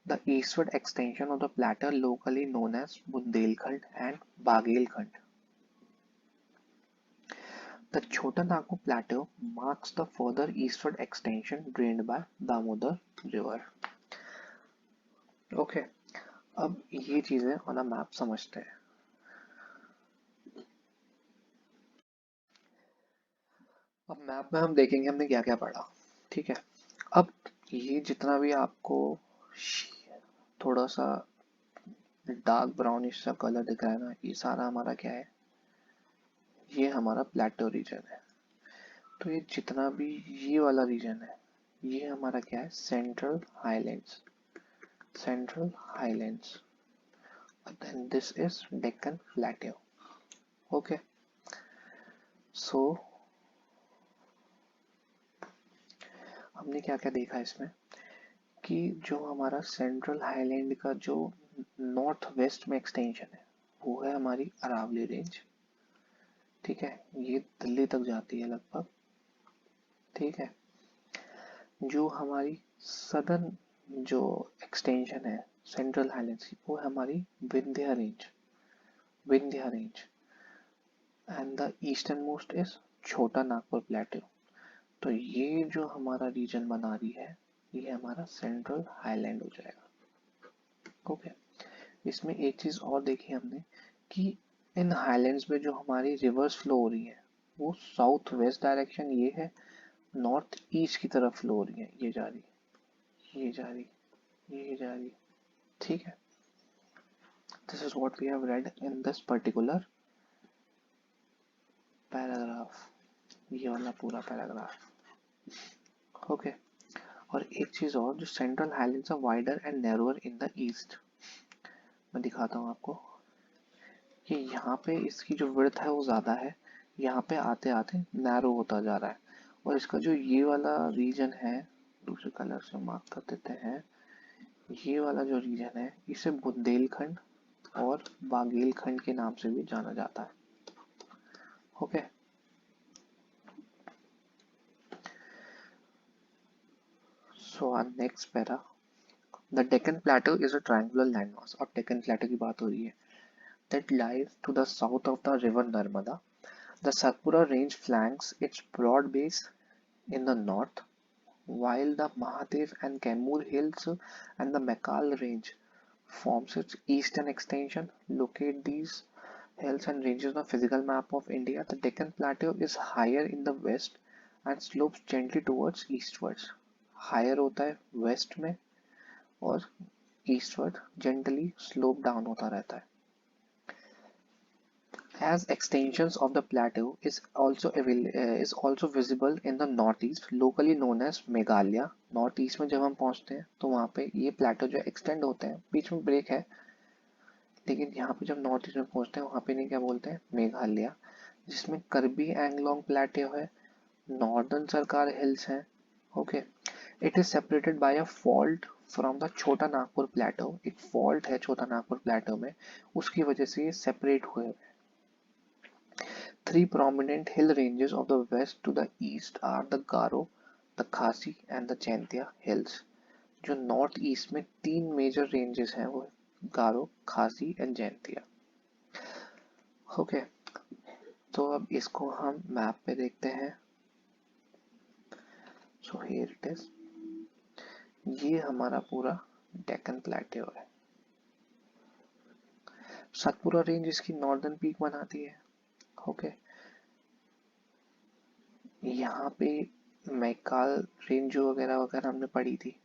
The eastward extension of the plateau locally known as Bundelkhand and Baghelkhand. The Chota Nagpur Plateau marks the further eastward extension drained by Damodar River. Okay, अब ये चीजें on a map समझते हैं। अब map में हम देखेंगे हमने क्या क्या पढ़ा। ठीक है, अब ये जितना भी आपको थोड़ा सा डार्क ब्राउनिश सा कलर दिख रहा है ना, ये सारा हमारा क्या है, ये हमारा प्लेटो रीजन है। तो ये जितना भी ये वाला रीजन है, ये हमारा क्या है, central highlands, central highlands, then this is Deccan Plateau. Okay, so हमने क्या क्या देखा इसमें, कि जो हमारा सेंट्रल हाईलैंड का जो नॉर्थ वेस्ट में एक्सटेंशन है, वो है हमारी अरावली रेंज। ठीक है, ये दिल्ली तक जाती है लगभग। ठीक है, जो हमारी सदर्न जो एक्सटेंशन है, सेंट्रल हाईलैंड्स वो हमारी Vindhya range, Vindhya range, and the eastern most is छोटा नागपुर प्लेटो। तो ये जो हमारा रीजन बना रही है ये हमारा सेंट्रल हाईलैंड हो जाएगा। ओके, इसमें एक चीज और देखी हमने कि इन हाईलैंड्स में जो हमारी रिवर्स फ्लो हो रही है वो साउथ वेस्ट डायरेक्शन ये है, नॉर्थ ईस्ट की तरफ फ्लो हो रही है, ये जा रही, ये जा रही, ये जा रही। ठीक है, this is what we have read in this particular paragraph, ये वाला पूरा पैराग्राफ। ओके, और एक चीज और, जो central highlands are wider and narrower in the east. मैं दिखाता हूँ आपको कि यहाँ पे इसकी जो विड्थ है वो ज़्यादा है, यहाँ पे आते आते नैरो होता जा रहा है। और इसका जो ये वाला रीजन है, दूसरे कलर से मार्क कर देते हैं, ये वाला जो रीजन है इसे बुंदेलखंड और बागेलखंड के नाम से भी जाना जाता है। Okay, so our next para, the Deccan plateau is a triangular landmass. अब डेक्कन प्लेटो की बात हो रही है, that lies to the south of the river Narmada. The Satpura range flanks its broad base in the north, while the Mahadev and Kaimur hills and the Mekal range forms its eastern extension. Locate these hills and ranges on a physical map of India. The Deccan Plateau is higher in the west and slopes gently towards eastwards. Higher होता है west में और eastward gently slope down होता रहता है. As extensions of the plateau is also visible in the northeast, locally known as Meghalaya. Northeast में जब हम पहुंचते हैं तो वहाँ पे ये plateau जो extend होते हैं, बीच में break है, लेकिन यहाँ पे जब नॉर्थ ईस्ट में पहुंचते हैं वहाँ पे नहीं क्या बोलते हैं, मेघालय, जिसमें करबी एंगलोंग प्लेटो है, नॉर्दर्न सरकार हिल्स हैं। Okay, it is separated by a fault from the छोटा नागपुर प्लेटो। एक फॉल्ट है छोटा नागपुर प्लेटो में, उसकी वजह से ये सेपरेट हुए। Three prominent hill ranges of the west to the east are the Garo, the Khasi and the Jaintia hills. जो नॉर्थ ईस्ट में तीन मेजर रेंजेस हैं वो गारो, खासी एंड जैंतिया। ओके, तो अब इसको हम मैप पे देखते हैं। सो हियर इट इज, ये हमारा पूरा डेक्कन प्लेटो है। सतपुरा रेंज इसकी नॉर्दर्न पीक बनाती है। ओके, यहाँ पे मैकाल रेंज वगैरह वगैरह हमने पढ़ी थी,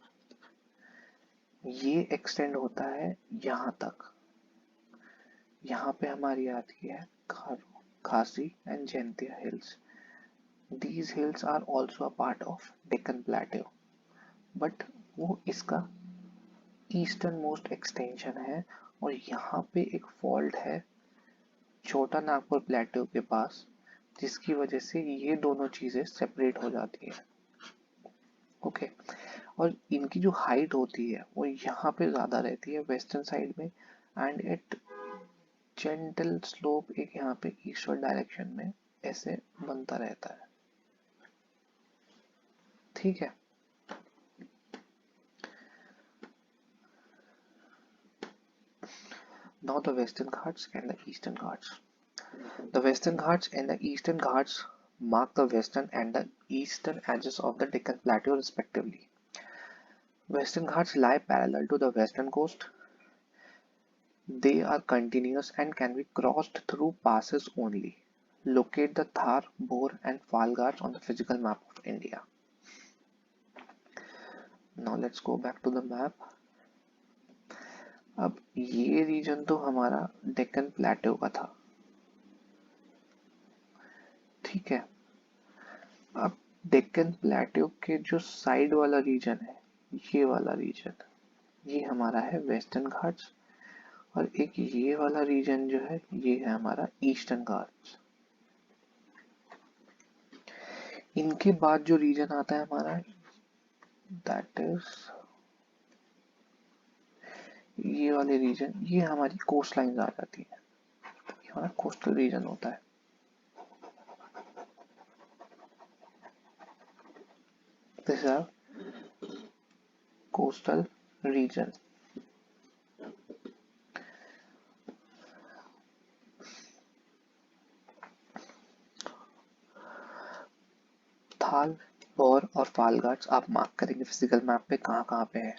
ये एक्सटेंड होता है यहाँ तक। यहाँ पे हमारी आती है गारो, खासी and Jaintia hills. These hills are also a part of Deccan Plateau, but वो इसका ईस्टर्न मोस्ट एक्सटेंशन है। और यहाँ पे एक फॉल्ट है छोटा नागपुर प्लेटो के पास, जिसकी वजह से ये दोनों चीजें सेपरेट हो जाती हैं। ओके, और इनकी जो हाइट होती है वो यहाँ पे ज्यादा रहती है वेस्टर्न साइड में, एंड इट जेंटल स्लोप एक यहाँ पे ईस्टर्न डायरेक्शन में ऐसे बनता रहता है। ठीक है, now the Western Ghats and the Eastern Ghats. The Western Ghats and the Eastern Ghats mark the western and the eastern edges of the Deccan Plateau respectively. Western Ghats lie parallel to the western coast. They are continuous and can be crossed through passes only. Locate the Thar, Bhor and Pal Ghats on the physical map of India. Now let's go back to the map. अब ये reason तो हमारा डेक्कन प्लेटो का था, ठीक है। अब डेक्कन प्लेटो के जो साइड वाला रीजन है, ये वाला रीजन, ये हमारा है वेस्टर्न घाट्स, और एक ये वाला रीजन जो है ये है हमारा ईस्टर्न घाट्स। इनके बाद जो रीजन आता है हमारा, दैट इज ये वाले रीजन, ये हमारी कोस्ट लाइन आ जाती है, ये हमारा कोस्टल रीजन होता है। This are coastal region. Thal, Bhor और फाल घाट्स आप मार्क करेंगे फिजिकल मैप पे कहाँ पे है।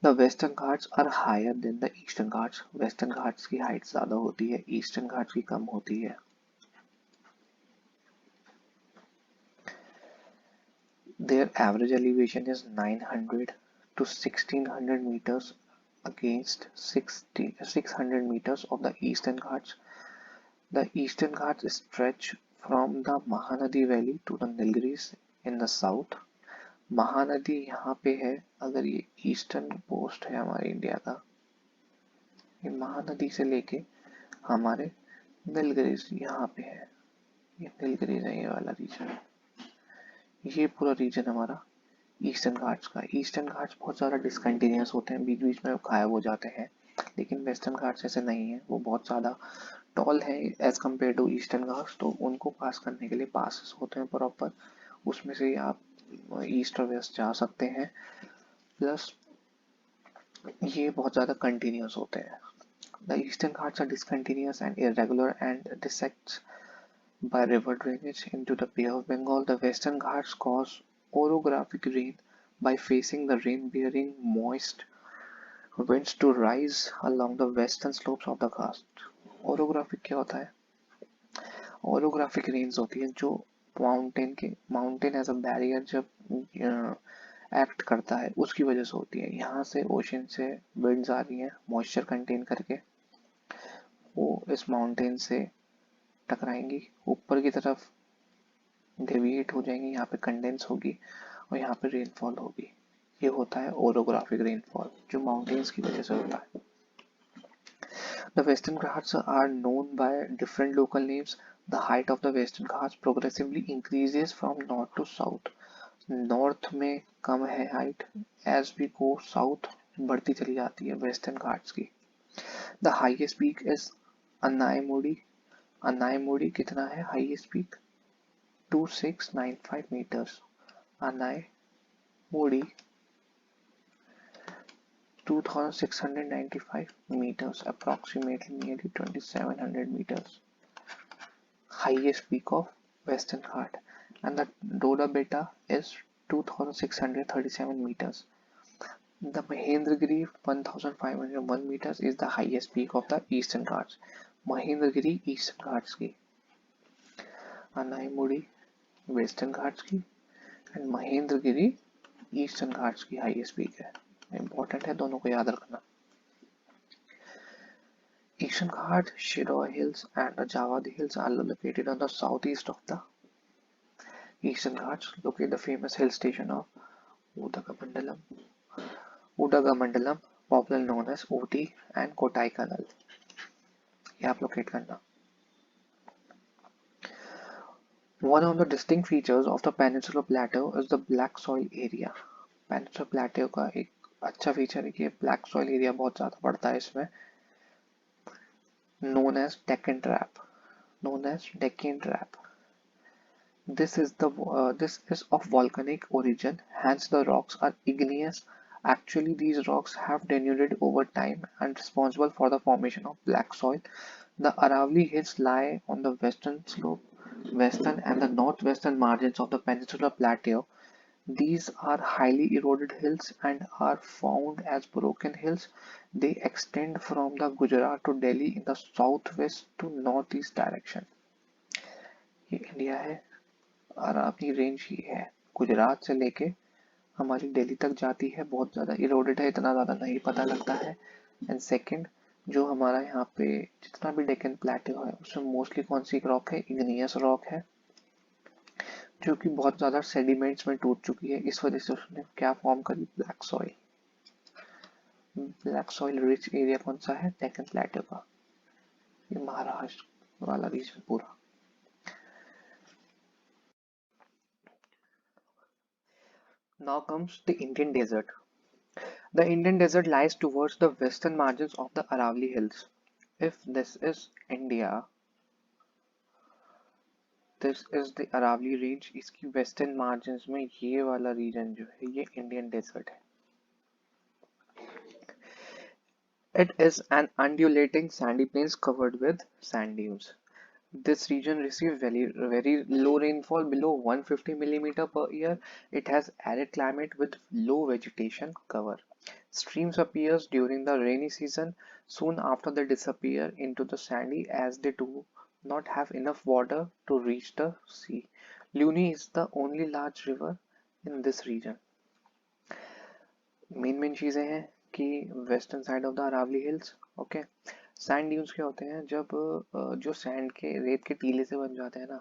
The western Ghats are higher than the eastern Ghats. Western Ghats की हाइट ज्यादा होती है, ईस्टर्न घाट्स की कम होती है। Their average elevation is 900 to 1600 meters against 600 meters of the Eastern Ghats. The Eastern Ghats stretch from the Mahanadi Valley to the Nilgiris in the south. Mahanadi यहाँ पे है, अगर ये ईस्टर्न पोस्ट है हमारे इंडिया का, ये महानदी से लेके हमारे नीलगिरीज यहाँ पे है, ये नीलगिरीज है, ये वाला रीजन, ये पूरा रीजन हमारा ईस्टर्न घाट्स का। ईस्टर्न घाट्स बहुत ज़्यादा डिसकंटिन्यूस होते हैं, बीच बीच में गायब हो जाते हैं, लेकिन वेस्टर्न घाट्स ऐसे नहीं है, वो बहुत ज़्यादा टॉल है as compare to Eastern Ghats. तो उनको पास करने के लिए पासेस होते हैं प्रॉपर, उसमें से आप ईस्ट और वेस्ट जा सकते हैं। प्लस ये बहुत ज़्यादा कंटिन्यूस होते हैं। The eastern Ghats are discontinuous and irregular and dissects by river drainage into the Bay of Bengal. The Western Ghats cause orographic rain by facing the rain-bearing moist winds to rise along the western slopes of the Ghats. Orographic क्या होता है? Orographic rains होती है जो mountain as a barrier जब act करता है उसकी वजह से होती है। यहाँ से ओशन से विंड्स आ रही हैं मॉइस्चर कंटेन करके, वो इस माउंटेन से टकराएंगी, ऊपर की तरफ डेविएट हो जाएंगी, यहाँ पे कंडेंस होगी और यहाँ पे रेनफॉल होगी। ये होता है ओरोग्राफिक रेनफॉल जो माउंटेन्स की वजह से होता है। The Western Ghats are known by different local names. The height of the Western Ghats progressively increases from north to south. North में कम है height, as we go south बढ़ती चली जाती है वेस्टर्न घाट्स की। The highest peak is Anamudi. Anamudi कितना है highest peak? 2695 meters. Anai-Modi 2695 meters, approximately nearly 2700 meters. Highest peak of Western Ghat. And the Doda Beta is 2637 meters. The Mahendragiri 1501 meters is the highest peak of the Eastern Ghats. Mahendragiri Eastern Ghats की, Anai-Modi Western Ghats की and Mahendragiri eastern Ghats की highest peak है। Important है, दोनों को याद रखना। Eastern Ghat, Shevaroy hills and the Javadi hills are located on the south east of the eastern Ghats. Locate the famous hill station of Udhagamandalam popular known as Ooty and Kodaikanal, ये आप लोकेट करना। One of the distinct features of the Peninsular Plateau is the black soil area. Peninsular Plateau का एक अच्छा feature है कि black soil area बहुत ज़्यादा पड़ता है इसमें, known as Deccan Trap. This is of volcanic origin, hence the rocks are igneous. Actually, these rocks have denuded over time and responsible for the formation of black soil. The Aravalli Hills lie on the western and the northwestern margins of the Peninsular Plateau. These are highly eroded hills and are found as broken hills. They extend from the Gujarat to Delhi in the southwest to northeast direction. ये India है और अपनी range ये है, गुजरात से लेके हमारी दिल्ली तक जाती है, बहुत ज़्यादा इरोडेड है, इतना ज़्यादा नहीं पता लगता है। एंड सेकंड, जो हमारा यहाँ पे जितना भी डेक्कन प्लेटेओ है उसमें मोस्टली कौन सी रॉक है? इग्नियस रॉक है, जो कि बहुत ज़्यादा सेडिमेंट्स में टूट चुकी है, इस वजह से उसने क्या फॉर्म करी? Black soil. Black soil rich area कौन सा है? डेक्कन प्लेटेओ का, ये महाराष्ट्र वाला रीजन पूरा। Now comes the Indian desert. The Indian desert lies towards the western margins of the Aravalli Hills. If this is India, this is the Aravalli range, इसकी western margins में ये वाला region जो है ये Indian desert है। It is an undulating sandy plains covered with sand dunes. This region receives very low rainfall below 150 millimeter per year. It has arid climate with low vegetation cover. Streams appears during the rainy season. Soon after they disappear into the sandy as they do not have enough water to reach the sea. Luni is the only large river in this region. Main चीजें हैं कि western side of the Aravalli hills, okay. Sand dunes क्या होते हैं, जब जो sand के रेत के टीले से बन जाते हैं ना,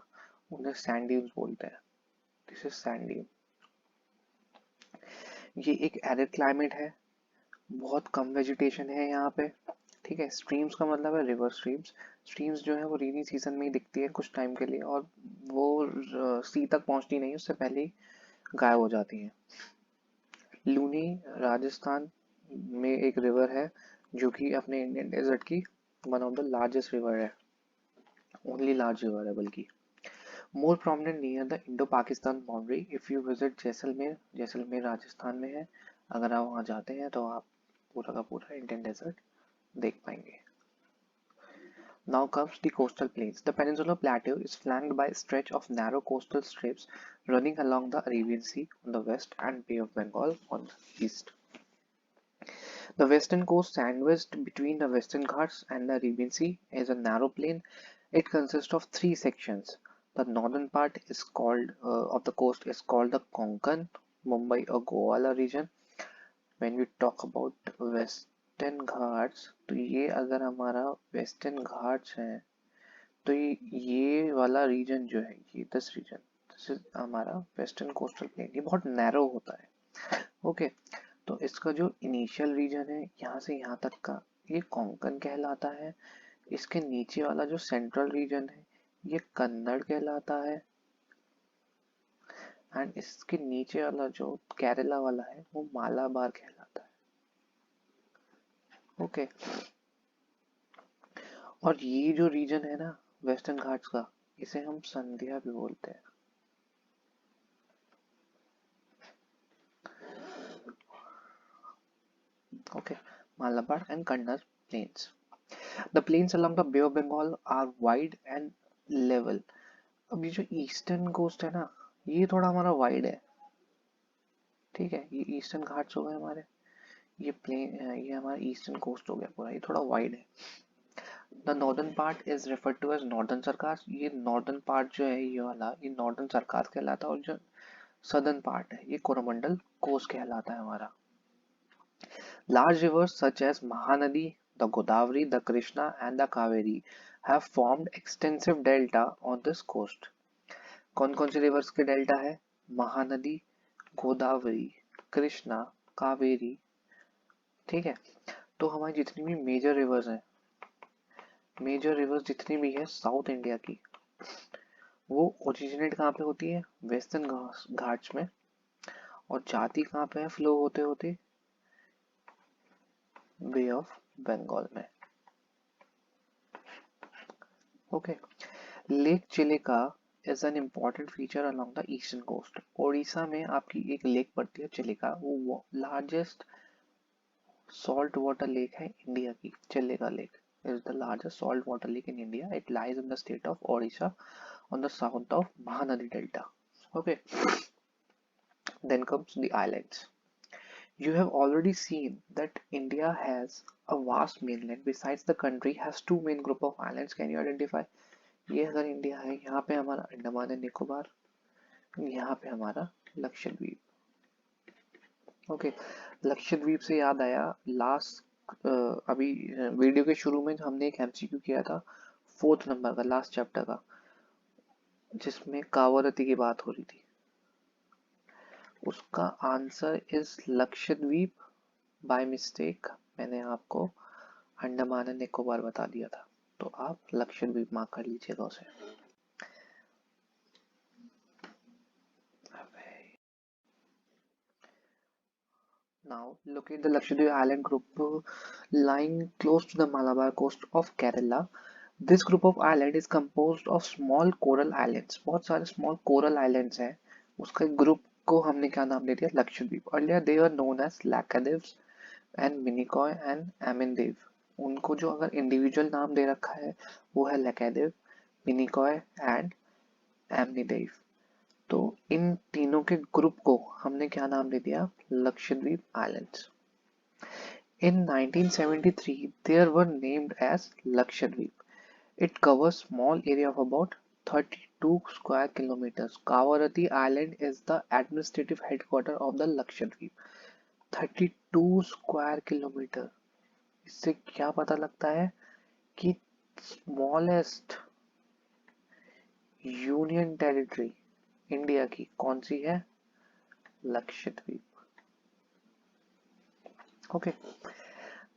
उन्हें सैंड ड्यून्स बोलते हैं। This is sand dune. ये एक एरिड क्लाइमेट है, बहुत कम वेजिटेशन है यहाँ पे, ठीक है। स्ट्रीम्स का मतलब है रिवर स्ट्रीम्स। स्ट्रीम्स जो है वो रेनी सीजन में ही दिखती है कुछ टाइम के लिए, और वो सी तक पहुंचती नहीं, उससे पहले ही गायब हो जाती हैं। लूनी राजस्थान में एक रिवर है जो कि अपने इंडियन डेजर्ट की one of the largest river है, ओनली लार्ज रिवर है बल्कि। मोर prominent near the Indo Pakistan boundary. If you visit Jaisalmer, Jaisalmer Rajasthan में है, अगर आप वहाँ जाते हैं तो आप पूरा का पूरा इंडियन डेजर्ट देख पाएंगे। Now comes the coastal plains. The Peninsular Plateau is flanked by a stretch of narrow coastal strips running along the Arabian Sea on the west and Bay of Bengal on the east. The western coast, sandwiched between the Western Ghats and the Arabian Sea, is a narrow plain. It consists of three sections. The northern part is called of the coast is called the Konkan, Mumbai or Goa region. When we talk about Western Ghats, तो ये अगर हमारा Western Ghats है, तो ये वाला reason जो है, ये दिस रीजन, दिस इज हमारा वेस्टर्न कोस्टल प्लेन। ये बहुत नैरो होता है, ओके। तो इसका जो इनिशियल रीजन है यहाँ से यहाँ तक का, ये कोंकण कहलाता है। इसके नीचे वाला जो सेंट्रल रीजन है ये कन्नड़ कहलाता है, एंड इसके नीचे वाला जो केरला वाला है वो मालाबार कहलाता है, ओके। और ये जो रीजन है ना वेस्टर्न घाट्स का, इसे हम संध्या भी बोलते हैं, okay. Malabar and Kannada plains. The plains along the Bay of Bengal are wide and level. अब ये जो ईस्टर्न कोस्ट है ना, ये थोड़ा हमारा वाइड है, ठीक है। ये ईस्टर्न घाट्स हो गए हमारे, ये प्लेन, ये हमारा ईस्टर्न कोस्ट हो गया पूरा, ये थोड़ा वाइड है। The northern part is referred to as northern Circars. ये नॉर्दर्न पार्ट जो है ये वाला, ये नॉर्दर्न सरकार कहलाता है, और जो सदर्न पार्ट है ये कोरोमंडल कोस्ट कहलाता है हमारा। Large rivers such as Mahanadi, the Godavari, the Krishna and the Kaveri have formed extensive delta on this coast. कौन कौन से रिवर्स के डेल्टा है? महानदी, गोदावरी, कृष्णा, कावेरी, ठीक है। तो हमारी जितनी भी मेजर रिवर्स हैं, मेजर रिवर्स जितनी भी है साउथ इंडिया की, वो ओरिजिनेट कहाँ पे होती है? वेस्टर्न घाट्स में, और जाती कहाँ पे है फ्लो होते होते? बे ऑफ बंगाल में, okay. Lake Chilika is an important feature along the eastern coast. Odisha में आपकी एक लेक पड़ती है चिलिका, वो लार्जेस्ट सॉल्ट वाटर लेक है इंडिया की। Chilika lake is the largest salt water lake in India. It lies in the state of Odisha on the south of Mahanadi Delta. Okay, then comes the islands. You have already seen that India has a vast mainland. Besides, the country has two main group of islands. Can you identify? ये अगर India है, यहाँ पे हमारा Andaman and Nicobar, यहाँ पे हमारा Lakshadweep, okay. Lakshadweep से याद आया, लास्ट अभी वीडियो के शुरू में हमने एक एमसीक्यू किया था 4th नंबर का, लास्ट चैप्टर का, जिसमें कावरती की बात हो रही थी। उसका answer is Lakshadweep. By mistake मैंने आपको अंडमान एंड निकोबार बता दिया था, तो आप लक्षद्वीप मार्क कर लीजिएगा उसे। Now locate the Lakshadweep island group lying close to the Malabar coast of Kerala. This group of island is composed of small coral islands. बहुत सारे small coral islands हैं, उसका ग्रुप को हमने क्या नाम दे दिया? Lakshadweep. Earlier they were known as Laccadives and Minicoy and Amendev. उनको जो अगर इंडिविजुअल नाम दे रखा है वो है लैकेदिव, मिनिकॉय एंड एमनिडेव। तो इन तीनों के ग्रुप को हमने क्या नाम दे दिया? Lakshadweep islands. In 1973, they were named as Lakshadweep. It covers small area of about 32 square kilometers. Kavaratti Island is the administrative headquarter of the Lakshadweep. 32 square kilometer. इससे क्या पता लगता है कि स्मॉलेस्ट यूनियन टेरिटरी इंडिया की कौन सी है? Lakshadweep. Okay.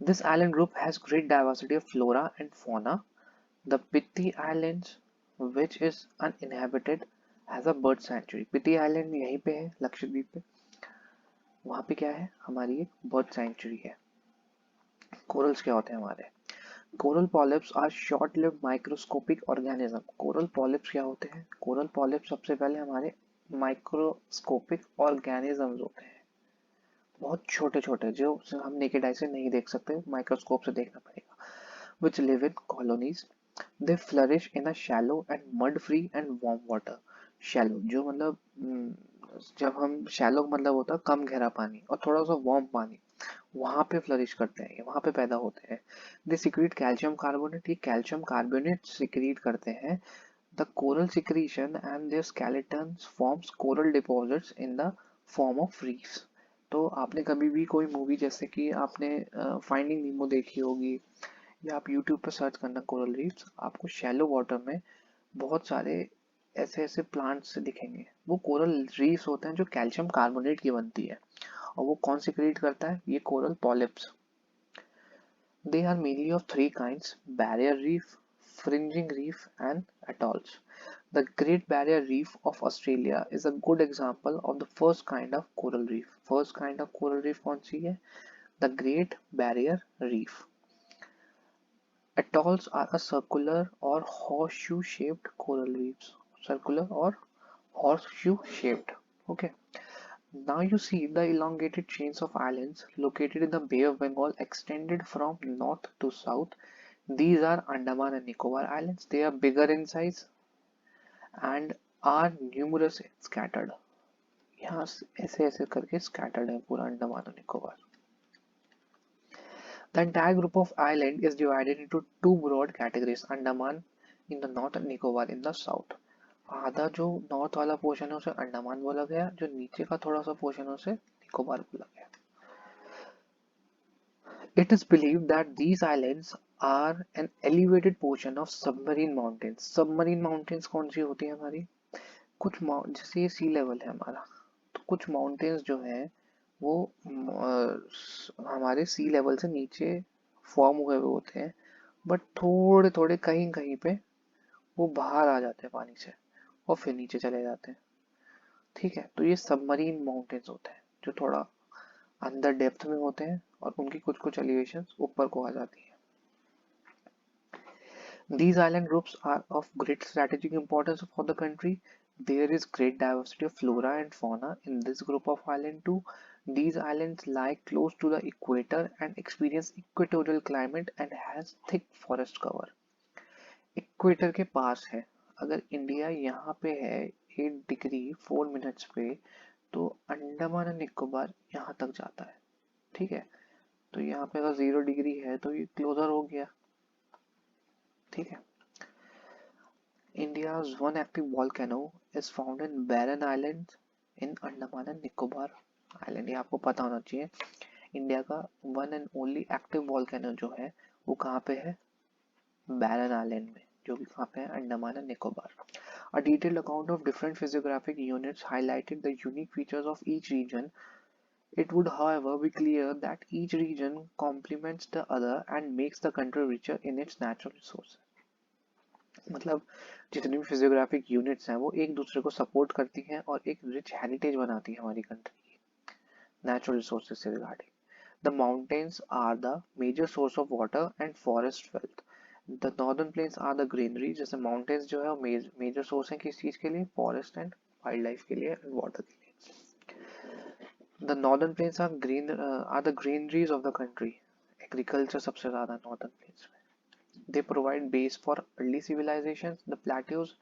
This island group has great diversity of flora and fauna. The Piti Islands, which is uninhabited, has a bird sanctuary. Piti Island यहीं पे है लक्षद्वीप पे, वहाँ पे क्या है? हमारी एक बर्ड सैंक्चुरी है। कोरल्स क्या होते हैं हमारे? Coral polyps are short lived microscopic organism. Coral polyps क्या होते हैं? कोरल पॉलिप्स सबसे पहले हमारे माइक्रोस्कोपिक ऑर्गेनिजम्स होते हैं, बहुत छोटे छोटे, जो हम नेकेड आई से नहीं देख सकते, माइक्रोस्कोप से देखना पड़ेगा। which live in colonies. They flourish in a shallow and mud free and warm water. Shallow जो मतलब जब हम shallow मतलब होता है कम गहरा पानी, और थोड़ा सा warm पानी, वहाँ पे फ्लरिश करते हैं, वहाँ पे पैदा होते हैं। दे सिक्रीट कैल्शियम कार्बोनेट, ये कैल्शियम कार्बोनेट सिक्रीट करते हैं। The coral secretion and their skeletons forms coral deposits in the form of reefs. तो आपने कभी भी कोई मूवी, जैसे कि आपने फाइंडिंग नीमो देखी होगी, या आप यूट्यूब पर सर्च करना कोरल रीफ्स, आपको शैलो वाटर में बहुत सारे ऐसे ऐसे प्लांट्स दिखेंगे। वो कोरल रीफ्स होते हैं जो कैल्शियम कार्बोनेट की बनती है, और वो कौन सी क्रिएट करता है? ये coral polyps. They are mainly of three kinds: barrier reef, fringing reef and atolls. The Great Barrier Reef of Australia is a good example of the first kind of coral reef. First kind of coral reef कौन सी है? The Great Barrier Reef. Atolls are a circular or horseshoe shaped coral reefs. Circular or horseshoe shaped. Okay. Now you see the elongated chains of islands located in the Bay of Bengal extended from north to south. These are Andaman and Nicobar Islands. They are bigger in size and are numerous and scattered. यहाँ ऐसे ऐसे करके scattered है पूरा अंडमान और Nicobar. The entire group of island is divided into two broad categories: Andaman in the north and Nicobar in the south. आधा जो north वाला पोर्शन है उसे अंडमान बोला गया, जो नीचे का थोड़ा सा पोर्शन है उसे निकोबार बोला गया। It is believed that these islands are an elevated portion of submarine mountains. Submarine mountains कौन सी होती है हमारी? कुछ जैसे ये सी लेवल है हमारा, तो कुछ माउंटेन्स जो हैं वो हमारे सी लेवल से नीचे फॉर्म हुए हुए होते हैं, बट थोड़े थोड़े कहीं कहीं पे वो बाहर आ जाते हैं पानी से और फिर नीचे चले जाते हैं। ठीक है, तो ये सबमरीन माउंटेन्स होते हैं जो थोड़ा अंदर डेप्थ में होते हैं, और उनकी कुछ कुछ एलिवेशन ऊपर को आ जाती है। These island groups are of great strategic importance for the country. There is great diversity of flora and fauna in this group of islands too. These islands lie close to the equator and experience equatorial climate and has thick forest cover. Equator के पास है, अगर India यहाँ पे है 8 degree 4 minutes पे, तो अंडमान और निकोबार यहाँ तक जाता है। ठीक है, तो यहाँ पे अगर 0 डिग्री है तो ये क्लोजर हो गया। ठीक है। India's one active volcano is found in Barren Island in Andaman and Nicobar Island. ये आपको पता होना चाहिए, इंडिया का one and only active volcano जो है वो कहाँ पे है? बैरन आइलैंड में, जो कि कहाँ पे है? Andaman and Nicobar. A detailed account of different physiographic units highlighted the unique features of each region. It would, however, be clear that each region complements the other and makes the country richer in its natural resources. मतलब जितनी भी physiographic units हैं वो एक दूसरे को support करती हैं और एक रिच हेरिटेज बनाती है हमारी कंट्री की नेचुरल रिसोर्सेज से regarding. The mountains are the major source of water and forest wealth. The northern plains are the greenery, जैसे माउंटेन्स जो है वो मेजर सोर्स है किस चीज के लिए? फॉरेस्ट एंड वाइल्ड लाइफ के लिए एंड वाटर के लिए। The northern plains are the greeneries of the country. Agriculture सबसे ज्यादा नॉर्दर्न प्लेन्स में। They provide base for early civilizations. The plateaus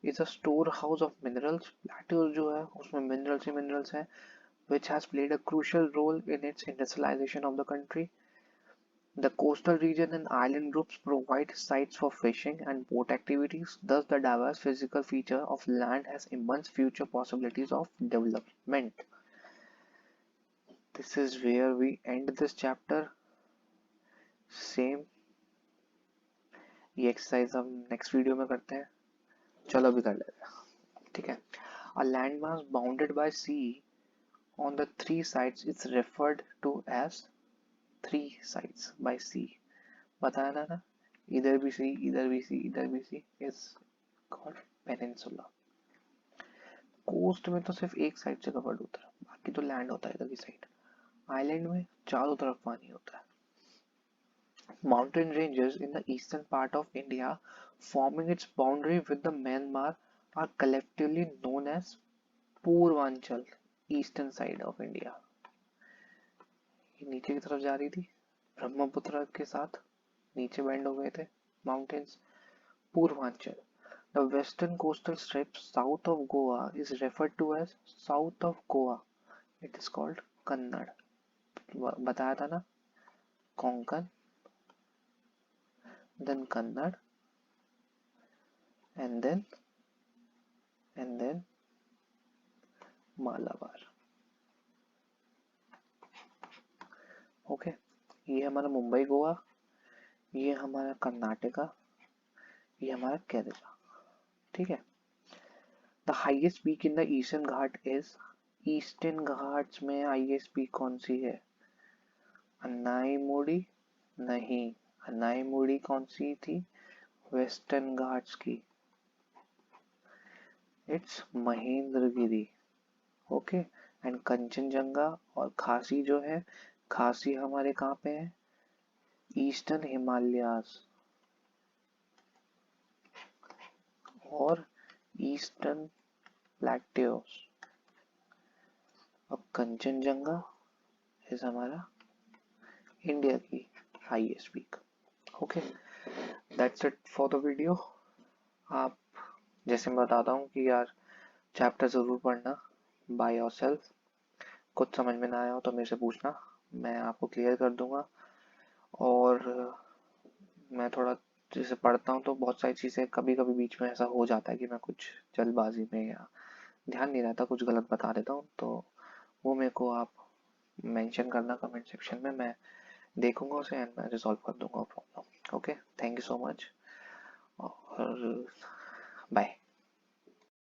is a storehouse of minerals. Plateaus जो है उसमें minerals ही minerals हैं, which has played a crucial role in its industrialization of the country. The coastal region and island groups provide sites for fishing and port activities. Thus, the diverse physical feature of land has immense future possibilities of development. This is where we end this chapter. Same ये exercise हम next video में करते हैं. चलो अभी कर लेते हैं. ठीक है. A landmass bounded by sea on the three sides is referred to as three sides by sea. बताया था ना, इधर भी सी, इधर भी सी, इधर भी सी, is called peninsula. कोस्ट में तो सिर्फ एक साइड से कवर्ड होता है, बाकी तो लैंड होता है इधर की साइड. आइलैंड में चारों तरफ पानी होता है. Mountain ranges in the eastern part of India, forming its boundary with the Myanmar, are collectively known as Purvanchal, eastern side of India. ये नीचे की तरफ जा रही थी, ब्रह्मपुत्र के साथ नीचे बैंड हो गए थे mountains. Purvanchal. The western coastal strip south of Goa is referred to as south of Goa. It is called Kannad. बताया था ना, Konkan, then Kannad, and then Malabar. Okay. ये हमारा मुंबई गोवा, ये हमारा कर्नाटका, ये हमारा केरला. ठीक है. The highest peak in the eastern Ghat is, eastern Ghats में हाईएस्ट पीक कौन सी है? अन्नाईमुड़ी नहीं, अन्नाईमुड़ी कौन सी थी? वेस्टर्न घाट्स की. It's Mahendragiri. Okay. And Kanchenjunga और खासी जो है, खासी हमारे कहाँ पे है? ईस्टर्न हिमालयास और ईस्टर्न प्लेट्यूस. अब कंचनजंगा इज हमारा इंडिया की highest peak. Okay, that's it for the video. आप जैसे मैं बताता हूँ कि यार चैप्टर ज़रूर पढ़ना बाय योरसेल्फ. कुछ समझ में ना आया हो तो मेरे से पूछना, मैं आपको क्लियर कर दूंगा. और मैं थोड़ा जैसे पढ़ता हूँ तो बहुत सारी चीज़ें कभी कभी बीच में ऐसा हो जाता है कि मैं कुछ जल्दबाजी में या ध्यान नहीं रहता, कुछ गलत बता देता हूँ, तो वो मेरे को आप मेंशन करना कमेंट सेक्शन में. मैं देखूंगा उसे एंड मैं रिजॉल्व कर दूंगा problem. Okay, thank you so much और बाय.